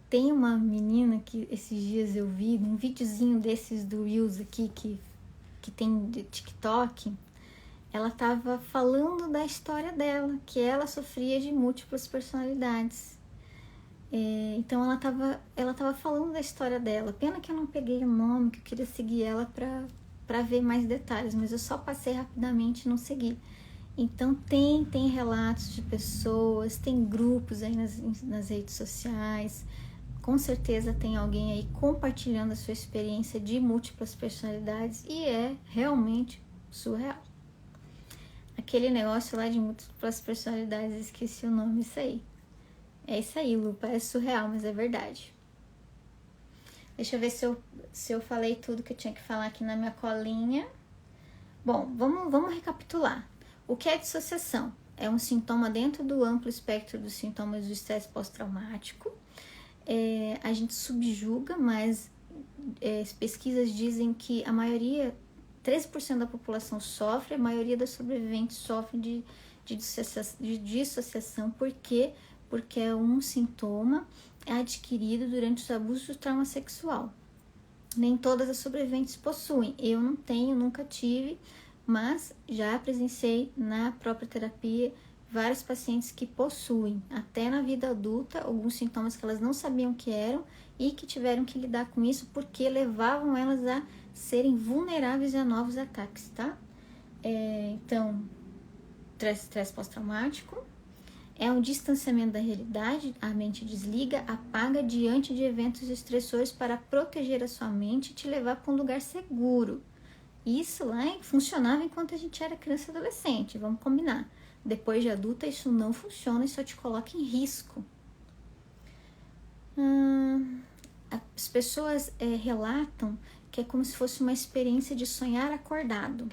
[SPEAKER 1] tem uma menina que esses dias eu vi num videozinho desses do Reels aqui que tem de TikTok. Ela estava falando da história dela, que ela sofria de múltiplas personalidades. Então ela tava falando da história dela. Pena que eu não peguei o nome, que eu queria seguir ela para ver mais detalhes, mas eu só passei rapidamente e não segui. Então tem relatos de pessoas, tem grupos aí nas redes sociais. Com certeza tem alguém aí compartilhando a sua experiência de múltiplas personalidades e é realmente surreal. aquele negócio lá de múltiplas personalidades, esqueci o nome, isso aí. É isso aí, Lu, parece surreal, mas é verdade. Deixa eu ver se eu falei tudo que eu tinha que falar aqui na minha colinha. Bom, vamos recapitular. O que é dissociação? É um sintoma dentro do amplo espectro dos sintomas do estresse pós-traumático. A gente subjuga, mas as pesquisas dizem que a maioria, 13% da população sofre, a maioria das sobreviventes sofre de dissociação. Por quê? Porque é um sintoma adquirido durante os abusos do trauma sexual. Nem todas as sobreviventes possuem. Eu não tenho, nunca tive, mas já presenciei na própria terapia vários pacientes que possuem, até na vida adulta, alguns sintomas que elas não sabiam que eram e que tiveram que lidar com isso porque levavam elas a serem vulneráveis a novos ataques, tá? Então, estresse pós-traumático é um distanciamento da realidade, a mente desliga, apaga diante de eventos estressores para proteger a sua mente e te levar para um lugar seguro. Isso lá funcionava enquanto a gente era criança e adolescente, vamos combinar. Depois de adulta isso não funciona e só te coloca em risco. As pessoas relatam que é como se fosse uma experiência de sonhar acordado.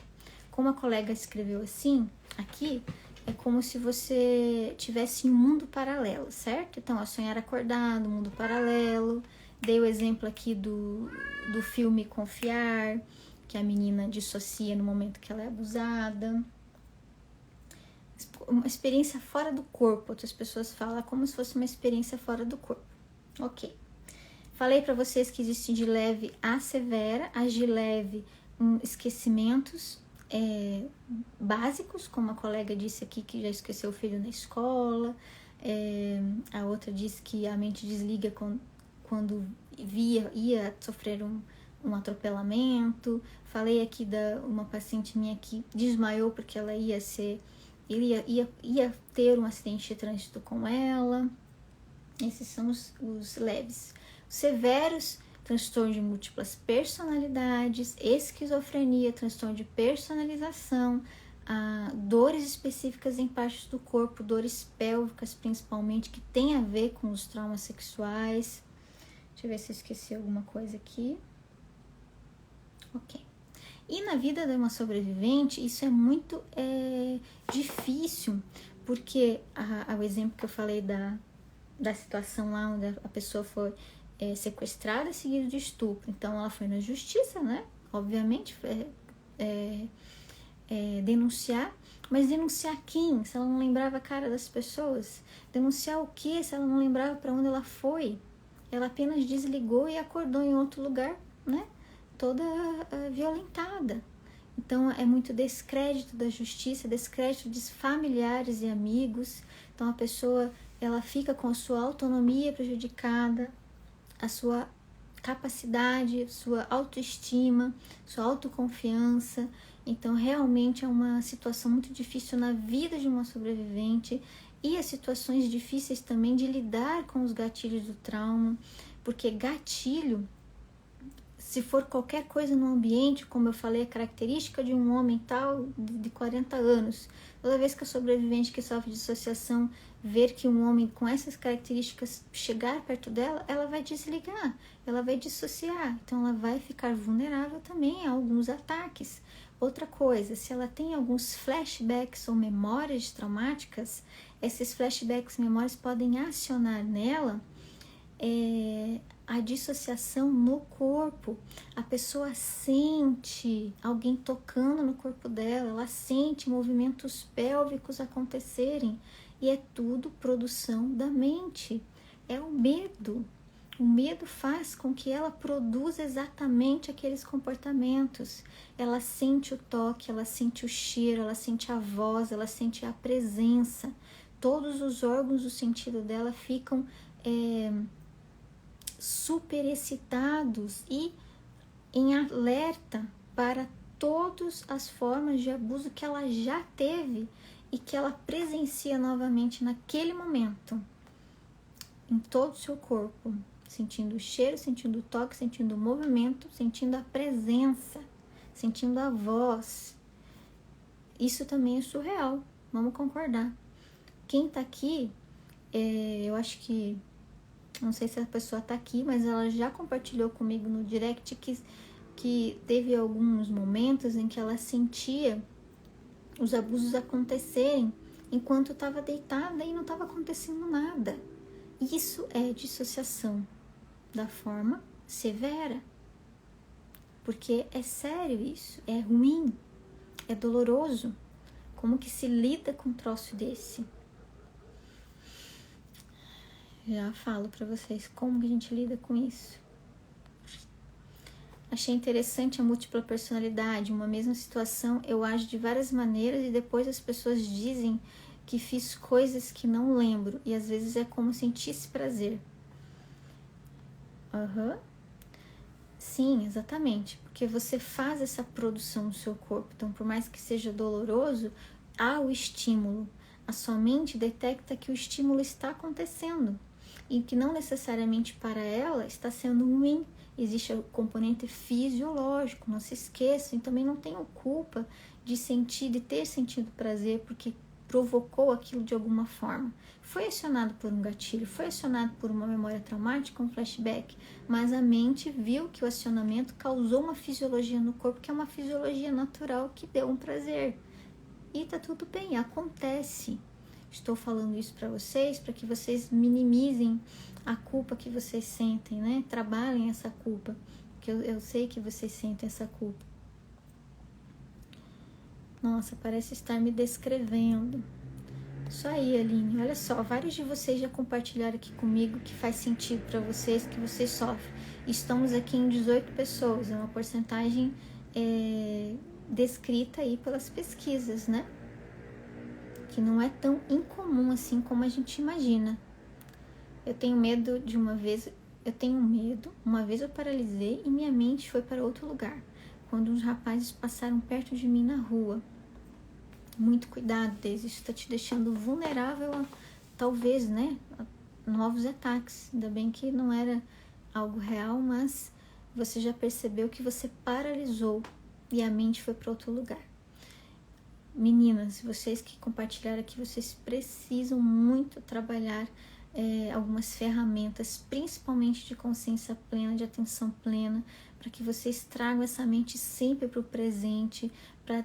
[SPEAKER 1] Como a colega escreveu assim, aqui, é como se você tivesse em um mundo paralelo, certo? Então, sonhar acordado, mundo paralelo. Dei o exemplo aqui do filme Confiar, que a menina dissocia no momento que ela é abusada. Uma experiência fora do corpo, outras pessoas falam como se fosse uma experiência fora do corpo. Ok. Falei para vocês que existe de leve a severa. As de leve, esquecimentos básicos, como a colega disse aqui que já esqueceu o filho na escola. A outra disse que a mente desliga quando ia sofrer um atropelamento. Falei aqui uma paciente minha que desmaiou porque ela ia ter um acidente de trânsito com ela. Esses são os leves. Os severos, transtorno de múltiplas personalidades, esquizofrenia, transtorno de personalização, dores específicas em partes do corpo, dores pélvicas principalmente, que tem a ver com os traumas sexuais. Deixa eu ver se eu esqueci alguma coisa aqui. Ok. E na vida de uma sobrevivente, isso é muito difícil, porque o exemplo que eu falei da situação lá onde a pessoa foi sequestrada seguido de estupro. Então, ela foi na justiça, né? Obviamente, denunciar. Mas denunciar quem? Se ela não lembrava a cara das pessoas? Denunciar o quê? Se ela não lembrava para onde ela foi? Ela apenas desligou e acordou em outro lugar, né? Toda violentada. Então, é muito descrédito da justiça, descrédito de familiares e amigos. Então, a pessoa ela fica com a sua autonomia prejudicada, a sua capacidade, sua autoestima, sua autoconfiança. Então, realmente é uma situação muito difícil na vida de uma sobrevivente e as situações difíceis também de lidar com os gatilhos do trauma, porque gatilho, se for qualquer coisa no ambiente, como eu falei, a característica de um homem tal de 40 anos, toda vez que a sobrevivente que sofre de dissociação ver que um homem com essas características chegar perto dela, ela vai desligar, ela vai dissociar, então ela vai ficar vulnerável também a alguns ataques. Outra coisa, se ela tem alguns flashbacks ou memórias traumáticas, esses flashbacks, memórias podem acionar nela a dissociação no corpo. A pessoa sente alguém tocando no corpo dela, ela sente movimentos pélvicos acontecerem e é tudo produção da mente. É o medo. O medo faz com que ela produza exatamente aqueles comportamentos. Ela sente o toque, ela sente o cheiro, ela sente a voz, ela sente a presença. Todos os órgãos do sentido dela ficam super excitados e em alerta para todas as formas de abuso que ela já teve e que ela presencia novamente naquele momento, em todo o seu corpo, sentindo o cheiro, sentindo o toque, sentindo o movimento, sentindo a presença, sentindo a voz. Isso também é surreal, vamos concordar. Quem tá aqui, eu acho que, não sei se a pessoa tá aqui, mas ela já compartilhou comigo no direct que teve alguns momentos em que ela sentia os abusos acontecerem enquanto estava deitada e não estava acontecendo nada. Isso é dissociação da forma severa. Porque é sério isso, é ruim, é doloroso. Como que se lida com um troço desse? Já falo pra vocês como que a gente lida com isso. Achei interessante a múltipla personalidade. Uma mesma situação, eu ajo de várias maneiras e depois as pessoas dizem que fiz coisas que não lembro. E às vezes é como sentisse prazer. Sim, exatamente. Porque você faz essa produção no seu corpo. Então, por mais que seja doloroso, há o estímulo. A sua mente detecta que o estímulo está acontecendo. E que não necessariamente para ela está sendo ruim. Existe o componente fisiológico, não se esqueçam, e também não tenham culpa de ter sentido prazer porque provocou aquilo de alguma forma. Foi acionado por um gatilho, foi acionado por uma memória traumática, um flashback, mas a mente viu que o acionamento causou uma fisiologia no corpo, que é uma fisiologia natural que deu um prazer. E tá tudo bem, acontece. Estou falando isso para vocês, para que vocês minimizem a culpa que vocês sentem, né? Trabalhem essa culpa, porque eu sei que vocês sentem essa culpa. Nossa, parece estar me descrevendo. Isso aí, Aline. Olha só, vários de vocês já compartilharam aqui comigo que faz sentido para vocês, que vocês sofrem. Estamos aqui em 18 pessoas, é uma porcentagem descrita aí pelas pesquisas, né? Que não é tão incomum assim como a gente imagina. Eu tenho medo uma vez eu paralisei e minha mente foi para outro lugar, quando uns rapazes passaram perto de mim na rua. Muito cuidado, Deise, isso está te deixando vulnerável a, talvez, né, a novos ataques. Ainda bem que não era algo real, mas você já percebeu que você paralisou e a mente foi para outro lugar. Meninas, vocês que compartilharam aqui, vocês precisam muito trabalhar algumas ferramentas, principalmente de consciência plena, de atenção plena, para que vocês tragam essa mente sempre para o presente, para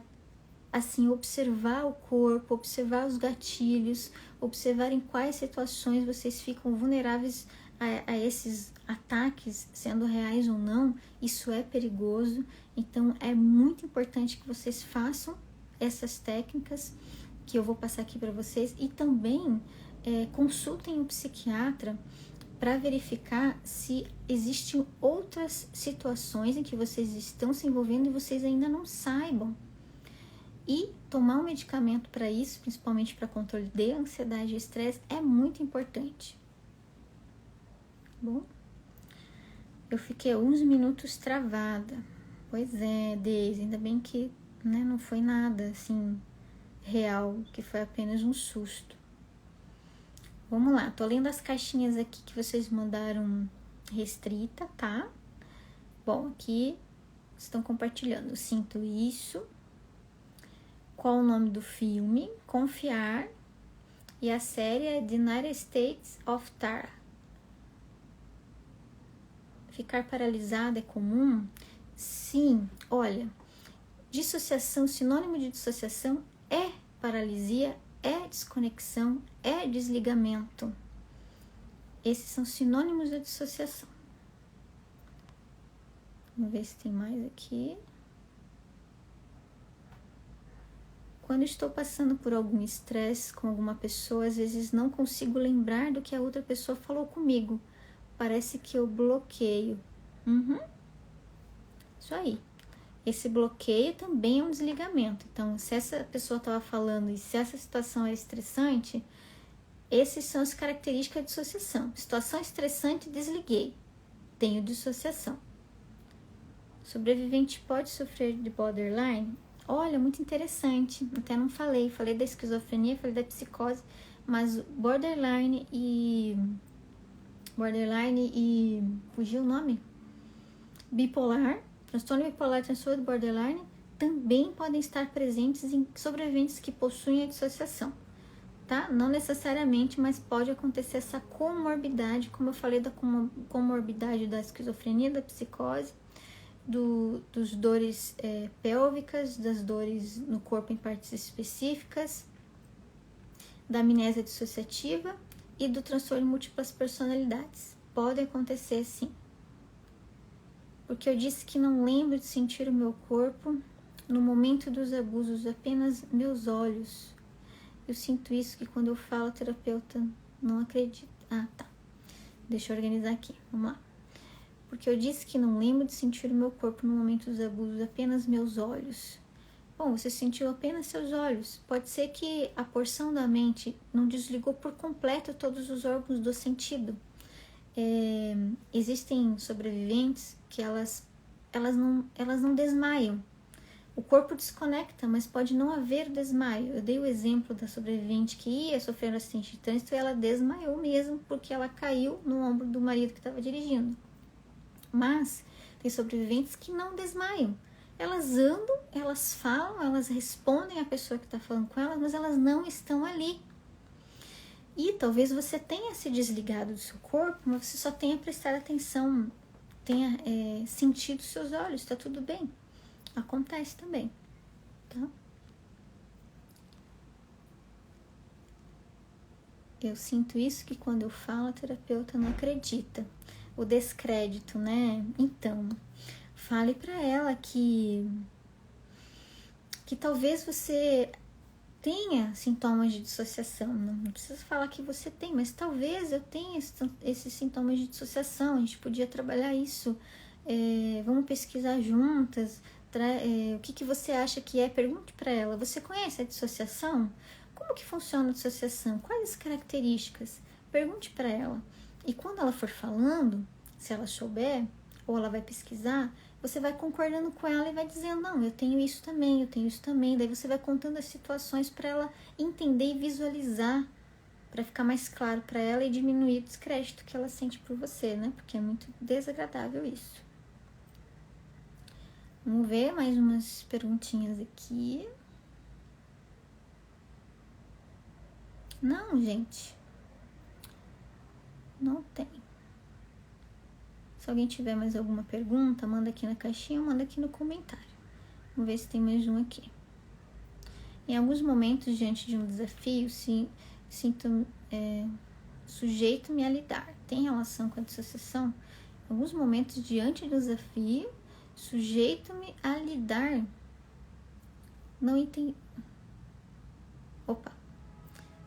[SPEAKER 1] assim observar o corpo, observar os gatilhos, observar em quais situações vocês ficam vulneráveis a esses ataques, sendo reais ou não. Isso é perigoso, então é muito importante que vocês façam essas técnicas que eu vou passar aqui para vocês e também consultem um psiquiatra para verificar se existem outras situações em que vocês estão se envolvendo e vocês ainda não saibam. E tomar um medicamento para isso, principalmente para controle de ansiedade e estresse, é muito importante. Bom, eu fiquei uns minutos travada. Pois é, Deise, ainda bem que não foi nada assim real, que foi apenas um susto. Vamos lá, tô lendo as caixinhas aqui que vocês mandaram restrita, tá? Bom, aqui estão compartilhando. Sinto isso. Qual o nome do filme? Confiar. E a série é The United States of Tara. Ficar paralisada é comum? Sim, olha, dissociação, sinônimo de dissociação é paralisia, é desconexão, é desligamento. Esses são sinônimos da dissociação. Vamos ver se tem mais aqui. Quando estou passando por algum estresse com alguma pessoa, às vezes não consigo lembrar do que a outra pessoa falou comigo. Parece que eu bloqueio. Isso aí. Esse bloqueio também é um desligamento. Então, se essa pessoa estava falando e se essa situação é estressante, essas são as características de dissociação. Situação estressante, desliguei. Tenho dissociação. Sobrevivente pode sofrer de borderline? Olha, muito interessante. Até não falei da esquizofrenia, falei da psicose, mas borderline e fugiu o nome? Bipolar, transtorno bipolar, transtorno borderline também podem estar presentes em sobreviventes que possuem a dissociação, tá? Não necessariamente, mas pode acontecer essa comorbidade, como eu falei da comorbidade da esquizofrenia, da psicose, dos dores pélvicas, das dores no corpo em partes específicas, da amnésia dissociativa e do transtorno de múltiplas personalidades. Pode acontecer sim. Porque eu disse que não lembro de sentir o meu corpo no momento dos abusos, apenas meus olhos. Eu sinto isso que quando eu falo, o terapeuta não acredita. Ah, tá. Deixa eu organizar aqui. Vamos lá. Porque eu disse que não lembro de sentir o meu corpo no momento dos abusos, apenas meus olhos. Bom, você sentiu apenas seus olhos. Pode ser que a porção da mente não desligou por completo todos os órgãos do sentido. Existem sobreviventes que elas não desmaiam. O corpo desconecta, mas pode não haver desmaio. Eu dei o exemplo da sobrevivente que ia sofrer um acidente de trânsito e ela desmaiou mesmo porque ela caiu no ombro do marido que estava dirigindo. Mas tem sobreviventes que não desmaiam. Elas andam, elas falam, elas respondem à pessoa que está falando com elas, mas elas não estão ali. E talvez você tenha se desligado do seu corpo, mas você só tenha prestado atenção, tenha sentido seus olhos, está tudo bem. Acontece também, tá? Eu sinto isso que quando eu falo, a terapeuta não acredita. O descrédito, né? Então, fale para ela que talvez você tenha sintomas de dissociação. Não precisa falar que você tem, mas talvez eu tenha esses sintomas de dissociação. A gente podia trabalhar isso. Vamos pesquisar juntas. O que você acha que é? Pergunte para ela. Você conhece a dissociação? Como que funciona a dissociação? Quais as características? Pergunte para ela. E quando ela for falando, se ela souber, ou ela vai pesquisar, você vai concordando com ela e vai dizendo, não, eu tenho isso também, eu tenho isso também. Daí você vai contando as situações para ela entender e visualizar, para ficar mais claro para ela e diminuir o descrédito que ela sente por você, né? Porque é muito desagradável isso. Vamos ver mais umas perguntinhas aqui. Não, gente. Não tem. Se alguém tiver mais alguma pergunta, manda aqui na caixinha ou manda aqui no comentário. Vamos ver se tem mais um aqui. Em alguns momentos, diante de um desafio, sinto sujeito-me a lidar. Tem relação com a dissociação? Em alguns momentos, diante do desafio, sujeito-me a lidar. Não entendi. Opa.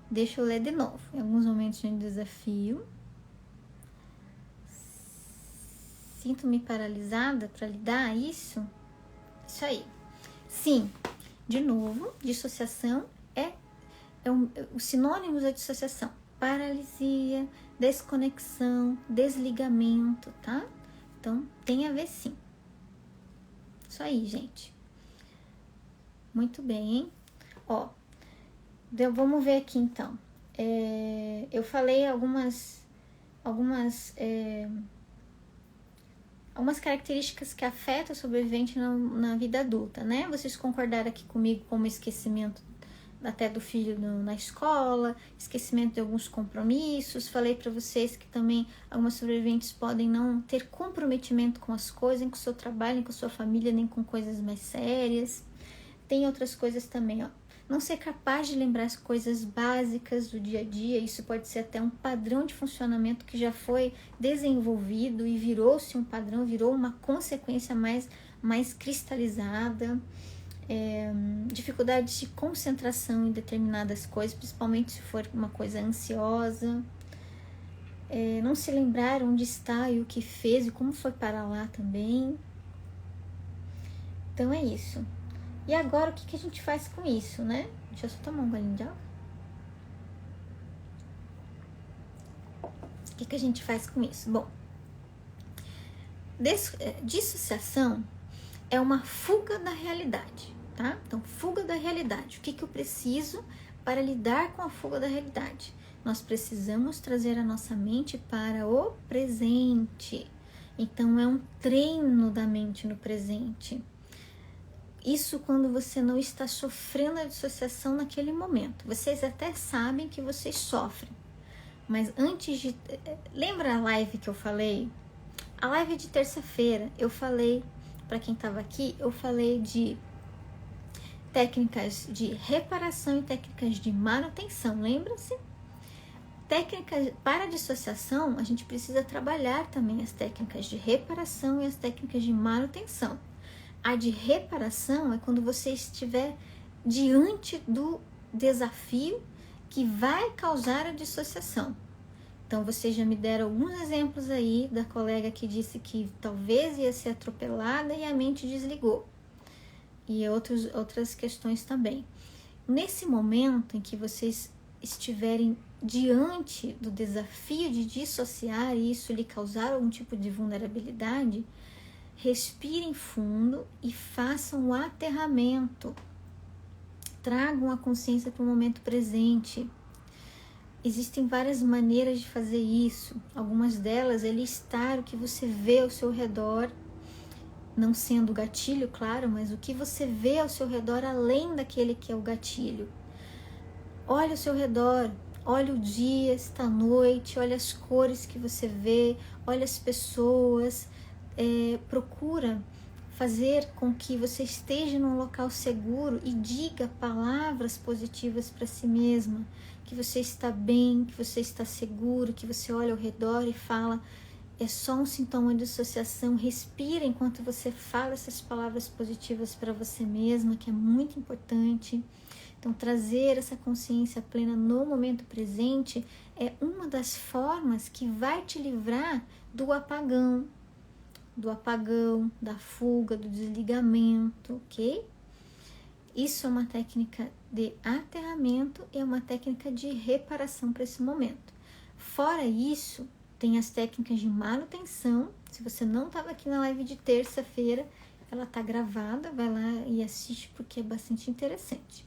[SPEAKER 1] Deixa eu ler de novo. Em alguns momentos de desafio, sinto-me paralisada para lidar isso? Isso aí. Sim, de novo, dissociação os sinônimos da dissociação. Paralisia, desconexão, desligamento, tá? Então, tem a ver sim. Isso aí, gente. Muito bem, hein? Ó, vamos ver aqui então. Eu falei algumas características que afetam o sobrevivente na vida adulta, né? Vocês concordaram aqui comigo com o esquecimento até do filho na escola, esquecimento de alguns compromissos. Falei para vocês que também algumas sobreviventes podem não ter comprometimento com as coisas, nem com o seu trabalho, nem com a sua família, nem com coisas mais sérias. Tem outras coisas também, ó. Não ser capaz de lembrar as coisas básicas do dia a dia, isso pode ser até um padrão de funcionamento que já foi desenvolvido e virou-se um padrão, virou uma consequência mais cristalizada. Dificuldade de concentração em determinadas coisas, principalmente se for uma coisa ansiosa. Não se lembrar onde está e o que fez e como foi parar lá também. Então é isso. E agora, o que a gente faz com isso, né? Deixa eu só tomar um golinho de água. O que a gente faz com isso? Bom, dissociação é uma fuga da realidade, tá? Então, fuga da realidade. O que eu preciso para lidar com a fuga da realidade? Nós precisamos trazer a nossa mente para o presente. Então, é um treino da mente no presente. Isso quando você não está sofrendo a dissociação naquele momento. Vocês até sabem que vocês sofrem, mas antes de... Lembra a live que eu falei? A live de terça-feira, eu falei, para quem estava aqui, eu falei de técnicas de reparação e técnicas de manutenção, lembra-se? Técnicas para dissociação, a gente precisa trabalhar também as técnicas de reparação e as técnicas de manutenção. A de reparação é quando você estiver diante do desafio que vai causar a dissociação. Então, vocês já me deram alguns exemplos aí da colega que disse que talvez ia ser atropelada e a mente desligou. E outras questões também. Nesse momento em que vocês estiverem diante do desafio de dissociar e isso lhe causar algum tipo de vulnerabilidade, respirem fundo e façam o aterramento. Tragam a consciência para o momento presente. Existem várias maneiras de fazer isso. Algumas delas é listar o que você vê ao seu redor, não sendo o gatilho, claro, mas o que você vê ao seu redor além daquele que é o gatilho. Olha ao seu redor, olha o dia, esta noite, olha as cores que você vê, olha as pessoas. Procura fazer com que você esteja num local seguro e diga palavras positivas para si mesma, que você está bem, que você está seguro, que você olha ao redor e fala, é só um sintoma de dissociação. Respira enquanto você fala essas palavras positivas para você mesma, que é muito importante. Então, trazer essa consciência plena no momento presente é uma das formas que vai te livrar do apagão, da fuga, do desligamento, ok? Isso é uma técnica de aterramento e é uma técnica de reparação para esse momento. Fora isso, tem as técnicas de manutenção. Se você não estava aqui na live de terça-feira, ela está gravada, vai lá e assiste porque é bastante interessante.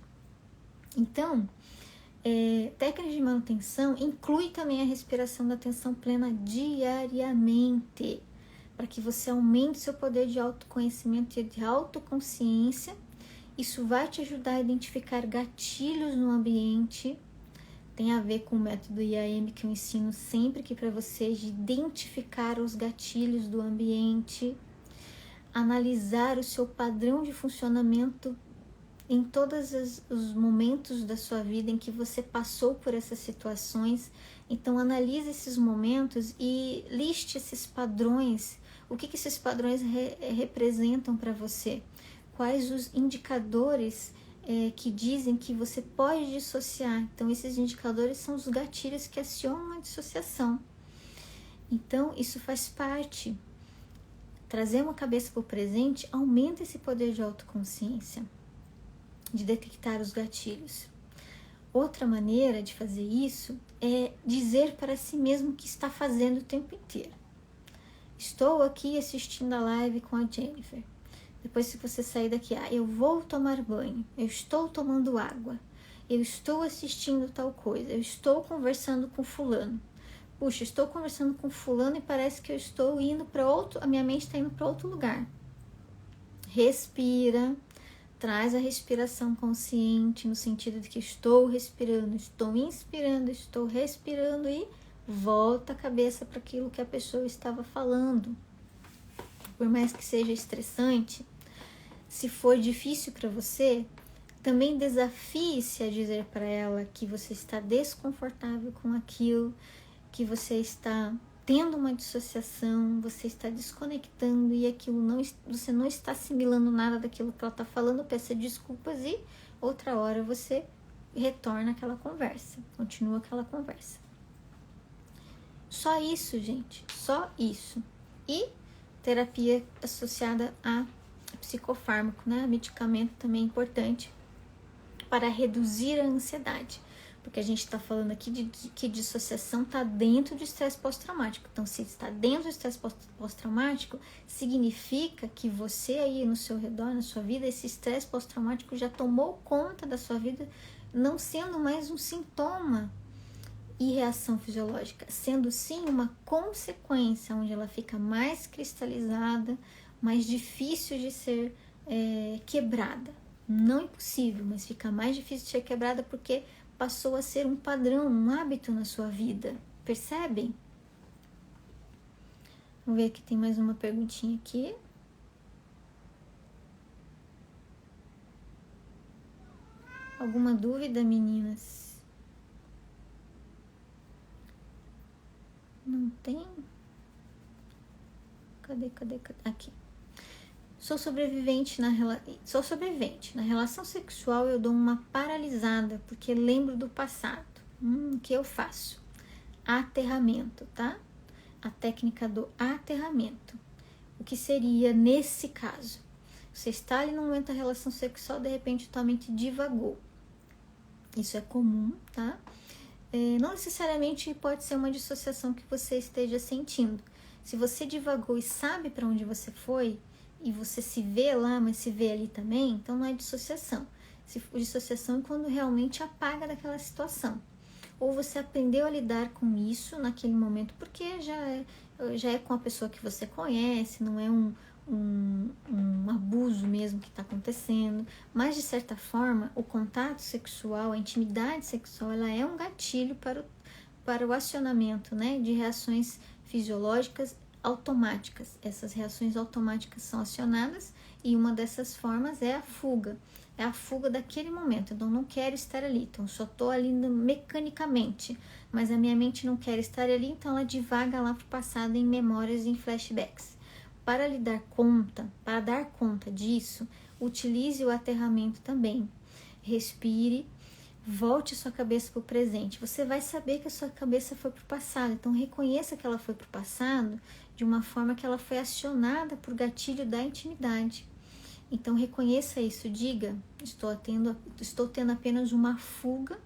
[SPEAKER 1] Então, técnicas de manutenção inclui também a respiração da atenção plena diariamente, para que você aumente seu poder de autoconhecimento e de autoconsciência. Isso vai te ajudar a identificar gatilhos no ambiente. Tem a ver com o método IAM que eu ensino sempre aqui para vocês, de identificar os gatilhos do ambiente, analisar o seu padrão de funcionamento em todos os momentos da sua vida em que você passou por essas situações. Então, analise esses momentos e liste esses padrões. O que esses padrões representam para você? Quais os indicadores que dizem que você pode dissociar? Então, esses indicadores são os gatilhos que acionam a dissociação. Então, isso faz parte. Trazer uma cabeça para o presente aumenta esse poder de autoconsciência, de detectar os gatilhos. Outra maneira de fazer isso é dizer para si mesmo o que está fazendo o tempo inteiro. Estou aqui assistindo a live com a Jennifer. Depois, se você sair daqui, eu vou tomar banho, eu estou tomando água, eu estou assistindo tal coisa, eu estou conversando com fulano. Puxa, estou conversando com fulano e parece que eu estou indo para outro, a minha mente está indo para outro lugar. Respira, traz a respiração consciente no sentido de que estou respirando, estou inspirando, estou respirando e volta a cabeça para aquilo que a pessoa estava falando. Por mais que seja estressante, se for difícil para você, também desafie-se a dizer para ela que você está desconfortável com aquilo, que você está tendo uma dissociação, você está desconectando e aquilo você não está assimilando nada daquilo que ela está falando. Peça desculpas e outra hora você retorna aquela conversa, continua aquela conversa. Só isso, gente, só isso. E terapia associada a psicofármaco, né? Medicamento também é importante para reduzir a ansiedade, porque a gente está falando aqui de que dissociação está dentro do estresse pós-traumático. Então, se está dentro do estresse pós-traumático, significa que você aí no seu redor, na sua vida, esse estresse pós-traumático já tomou conta da sua vida, não sendo mais um sintoma e reação fisiológica, sendo sim uma consequência, onde ela fica mais cristalizada, mais difícil de ser quebrada. Não impossível, mas fica mais difícil de ser quebrada porque passou a ser um padrão, um hábito na sua vida. Percebem? Vamos ver aqui, tem mais uma perguntinha aqui. Alguma dúvida, meninas? Não tem? Cadê? Aqui. Sou sobrevivente na relação sexual. Eu dou uma paralisada porque lembro do passado. O que eu faço? Aterramento, tá? A técnica do aterramento. O que seria nesse caso? Você está ali no momento da relação sexual, de repente tua mente divagou. Isso é comum, tá? Não necessariamente pode ser uma dissociação que você esteja sentindo. Se você divagou e sabe para onde você foi, e você se vê lá, mas se vê ali também, então não é dissociação. Se for dissociação é quando realmente apaga daquela situação. Ou você aprendeu a lidar com isso naquele momento, porque já é com a pessoa que você conhece, não é um abuso mesmo que está acontecendo, mas de certa forma o contato sexual, a intimidade sexual, ela é um gatilho para o acionamento, né, de reações fisiológicas automáticas. Essas reações automáticas são acionadas e uma dessas formas é a fuga daquele momento. Então, não quero estar ali, então só estou ali mecanicamente, mas a minha mente não quer estar ali, então ela divaga lá para o passado em memórias e em flashbacks. Para dar conta disso, utilize o aterramento também. Respire, volte sua cabeça para o presente. Você vai saber que a sua cabeça foi para o passado, então reconheça que ela foi para o passado de uma forma que ela foi acionada por gatilho da intimidade. Então reconheça isso, diga, estou tendo apenas uma fuga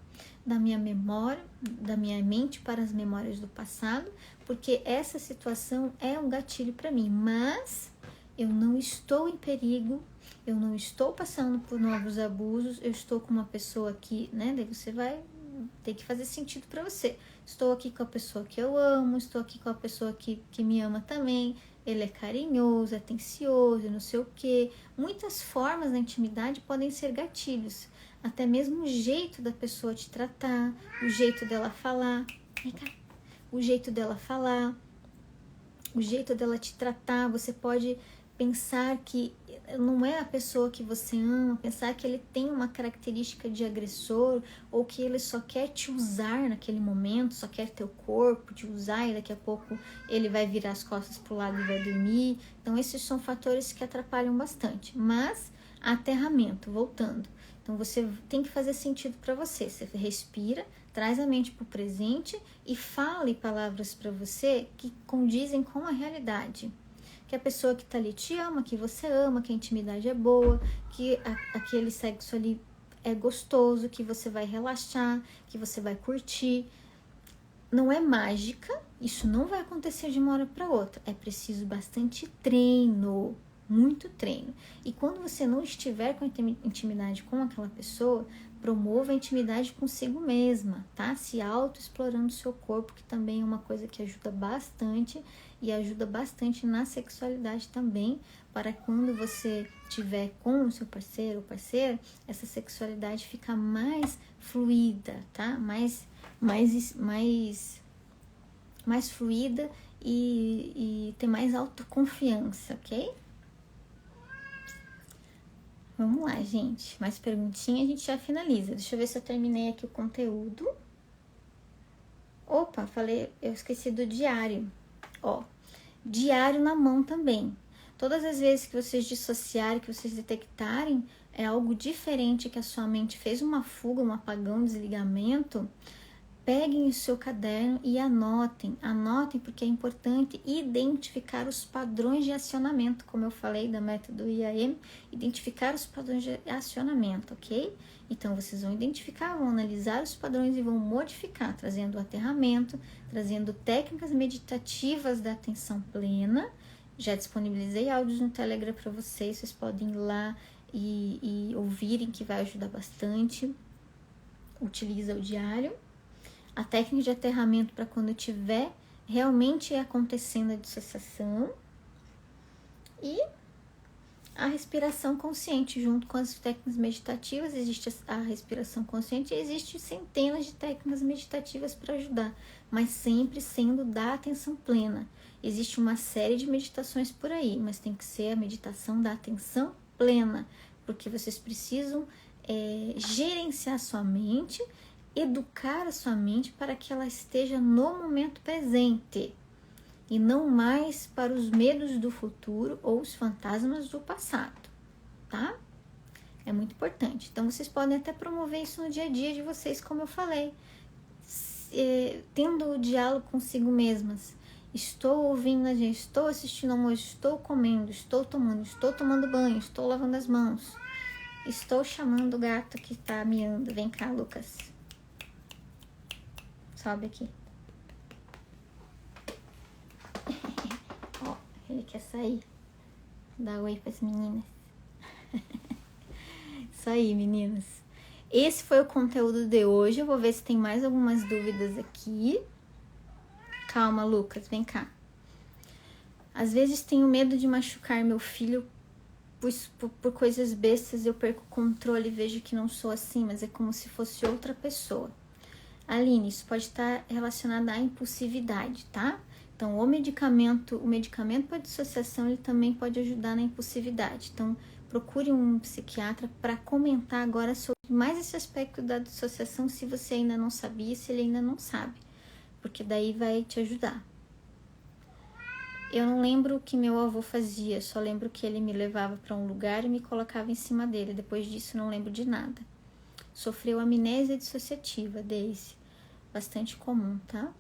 [SPEAKER 1] da minha memória, da minha mente para as memórias do passado, porque essa situação é um gatilho para mim, mas eu não estou em perigo, eu não estou passando por novos abusos, eu estou com uma pessoa aqui, né? Daí você vai ter que fazer sentido para você. Estou aqui com a pessoa que eu amo, estou aqui com a pessoa que me ama também, ele é carinhoso, atencioso, não sei o quê. Muitas formas da intimidade podem ser gatilhos. Até mesmo o jeito da pessoa te tratar, o jeito dela falar. Vem cá. O jeito dela falar, o jeito dela te tratar. Você pode pensar que não é a pessoa que você ama, pensar que ele tem uma característica de agressor ou que ele só quer te usar naquele momento, só quer teu corpo, te usar e daqui a pouco ele vai virar as costas pro lado e vai dormir. Então esses são fatores que atrapalham bastante. Mas aterramento, voltando. Então você tem que fazer sentido para você. Você respira, traz a mente para o presente e fale palavras para você que condizem com a realidade. Que a pessoa que está ali te ama, que você ama, que a intimidade é boa, que aquele sexo ali é gostoso, que você vai relaxar, que você vai curtir. Não é mágica, isso não vai acontecer de uma hora para outra. É preciso bastante treino, muito treino. E quando você não estiver com intimidade com aquela pessoa, promova a intimidade consigo mesma, tá? Se auto-explorando o seu corpo, que também é uma coisa que ajuda bastante e ajuda bastante na sexualidade também, para quando você tiver com o seu parceiro ou parceira, essa sexualidade fica mais fluida, tá? Mais fluida e ter mais autoconfiança, ok? Vamos lá, gente. Mais perguntinha, a gente já finaliza. Deixa eu ver se eu terminei aqui o conteúdo. Opa, eu esqueci do diário. Ó, diário na mão também. Todas as vezes que vocês dissociarem, que vocês detectarem algo diferente, que a sua mente fez uma fuga, um apagão, um desligamento, peguem o seu caderno e anotem. Anotem porque é importante identificar os padrões de acionamento, como eu falei da método IAM, identificar os padrões de acionamento, ok? Então, vocês vão identificar, vão analisar os padrões e vão modificar, trazendo o aterramento, trazendo técnicas meditativas da atenção plena. Já disponibilizei áudios no Telegram para vocês podem ir lá e ouvirem, que vai ajudar bastante. Utiliza o diário. A técnica de aterramento para quando tiver realmente acontecendo a dissociação. E A respiração consciente, junto com as técnicas meditativas, existe a respiração consciente e existe centenas de técnicas meditativas para ajudar, mas sempre sendo da atenção plena. Existe uma série de meditações por aí, mas tem que ser a meditação da atenção plena, porque vocês precisam gerenciar sua mente, educar a sua mente para que ela esteja no momento presente e não mais para os medos do futuro ou os fantasmas do passado, tá? É muito importante. Então, vocês podem até promover isso no dia a dia de vocês, como eu falei, tendo o diálogo consigo mesmas. Estou ouvindo a gente, estou assistindo ao almoço, estou comendo, estou tomando banho, estou lavando as mãos, estou chamando o gato que tá miando. Vem cá, Lucas. Sobe aqui. Ó, ele quer sair. Dá oi pras meninas. Isso aí, meninas. Esse foi o conteúdo de hoje. Eu vou ver se tem mais algumas dúvidas aqui. Calma, Lucas, vem cá. Às vezes tenho medo de machucar meu filho por coisas bestas. Eu perco o controle e vejo que não sou assim, mas é como se fosse outra pessoa. Aline, isso pode estar relacionado à impulsividade, tá? Então, o medicamento para dissociação, ele também pode ajudar na impulsividade. Então, procure um psiquiatra para comentar agora sobre mais esse aspecto da dissociação, se você ainda não sabia, se ele ainda não sabe, porque daí vai te ajudar. Eu não lembro o que meu avô fazia, só lembro que ele me levava para um lugar e me colocava em cima dele. Depois disso, não lembro de nada. Sofreu amnésia dissociativa, Daisy. Bastante comum, tá?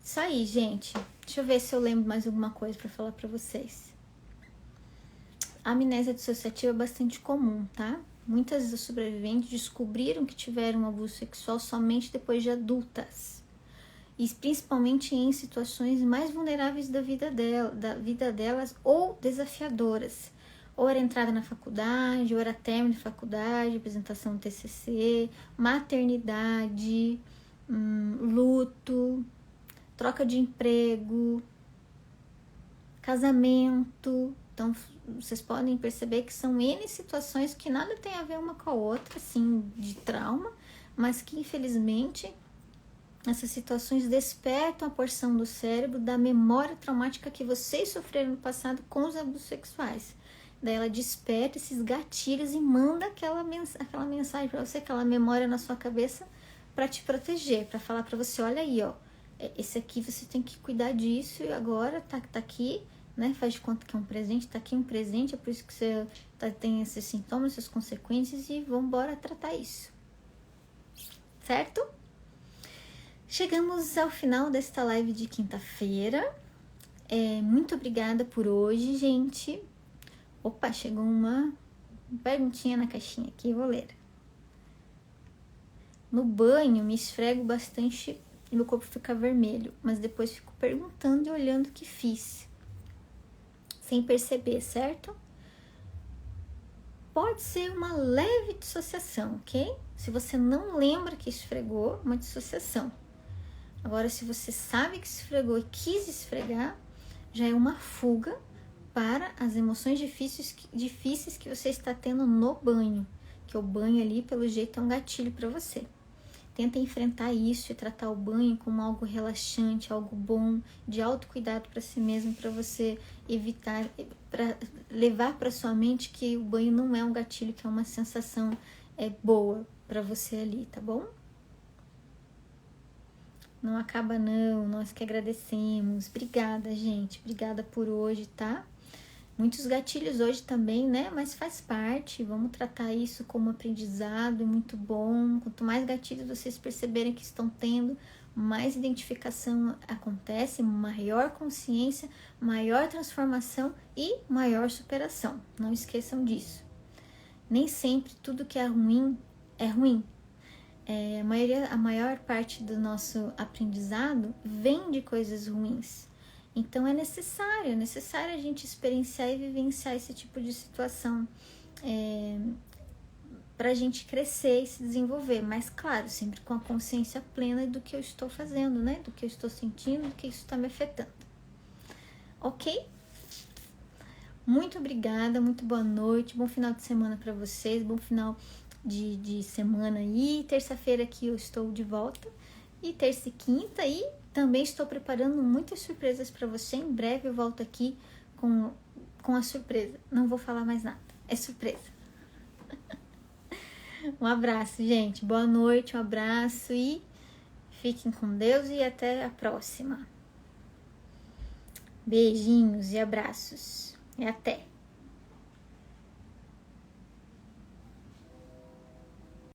[SPEAKER 1] Isso aí, gente. Deixa eu ver se eu lembro mais alguma coisa para falar para vocês. A amnésia dissociativa é bastante comum, tá? Muitas das sobreviventes descobriram que tiveram um abuso sexual somente depois de adultas. E principalmente em situações mais vulneráveis da vida delas ou desafiadoras. Ou era entrada na faculdade, ou era término de faculdade, apresentação do TCC, maternidade, luto, troca de emprego, casamento. Então, vocês podem perceber que são N situações que nada tem a ver uma com a outra, assim, de trauma, mas que, infelizmente, essas situações despertam a porção do cérebro da memória traumática que vocês sofreram no passado com os abusos sexuais. Daí ela desperta esses gatilhos e manda aquela mensagem para você, aquela memória na sua cabeça para te proteger, para falar para você, olha aí, ó, esse aqui você tem que cuidar disso e agora tá aqui, né? Faz de conta que é um presente, tá aqui um presente, é por isso que você tem esses sintomas, essas consequências e vamos embora tratar isso. Certo? Chegamos ao final desta live de quinta-feira. Muito obrigada por hoje, gente. Opa, chegou uma perguntinha na caixinha aqui, vou ler. No banho, me esfrego bastante e meu corpo fica vermelho, mas depois fico perguntando e olhando o que fiz, sem perceber, certo? Pode ser uma leve dissociação, ok? Se você não lembra que esfregou, uma dissociação. Agora, se você sabe que esfregou e quis esfregar, já é uma fuga para as emoções difíceis que você está tendo no banho. Que o banho ali, pelo jeito, é um gatilho para você. Tenta enfrentar isso e tratar o banho como algo relaxante, algo bom, de autocuidado para si mesmo, para você evitar, para levar para sua mente que o banho não é um gatilho, que é uma sensação boa para você ali, tá bom? Não acaba não, nós que agradecemos. Obrigada, gente. Obrigada por hoje, tá? Muitos gatilhos hoje também, né? Mas faz parte. Vamos tratar isso como aprendizado, muito bom. Quanto mais gatilhos vocês perceberem que estão tendo, mais identificação acontece, maior consciência, maior transformação e maior superação. Não esqueçam disso. Nem sempre tudo que é ruim é ruim. A maior parte do nosso aprendizado vem de coisas ruins. Então é necessário a gente experienciar e vivenciar esse tipo de situação para a gente crescer e se desenvolver. Mas claro, sempre com a consciência plena do que eu estou fazendo, né? Do que eu estou sentindo, do que isso está me afetando. Ok? Muito obrigada, muito boa noite, bom final de semana para vocês, bom final de semana aí. Terça-feira aqui eu estou de volta, e terça e quinta, e também estou preparando muitas surpresas para você. Em breve eu volto aqui com a surpresa. Não vou falar mais nada, é surpresa. Um abraço, gente, boa noite, um abraço e fiquem com Deus e até a próxima. Beijinhos e abraços. E até!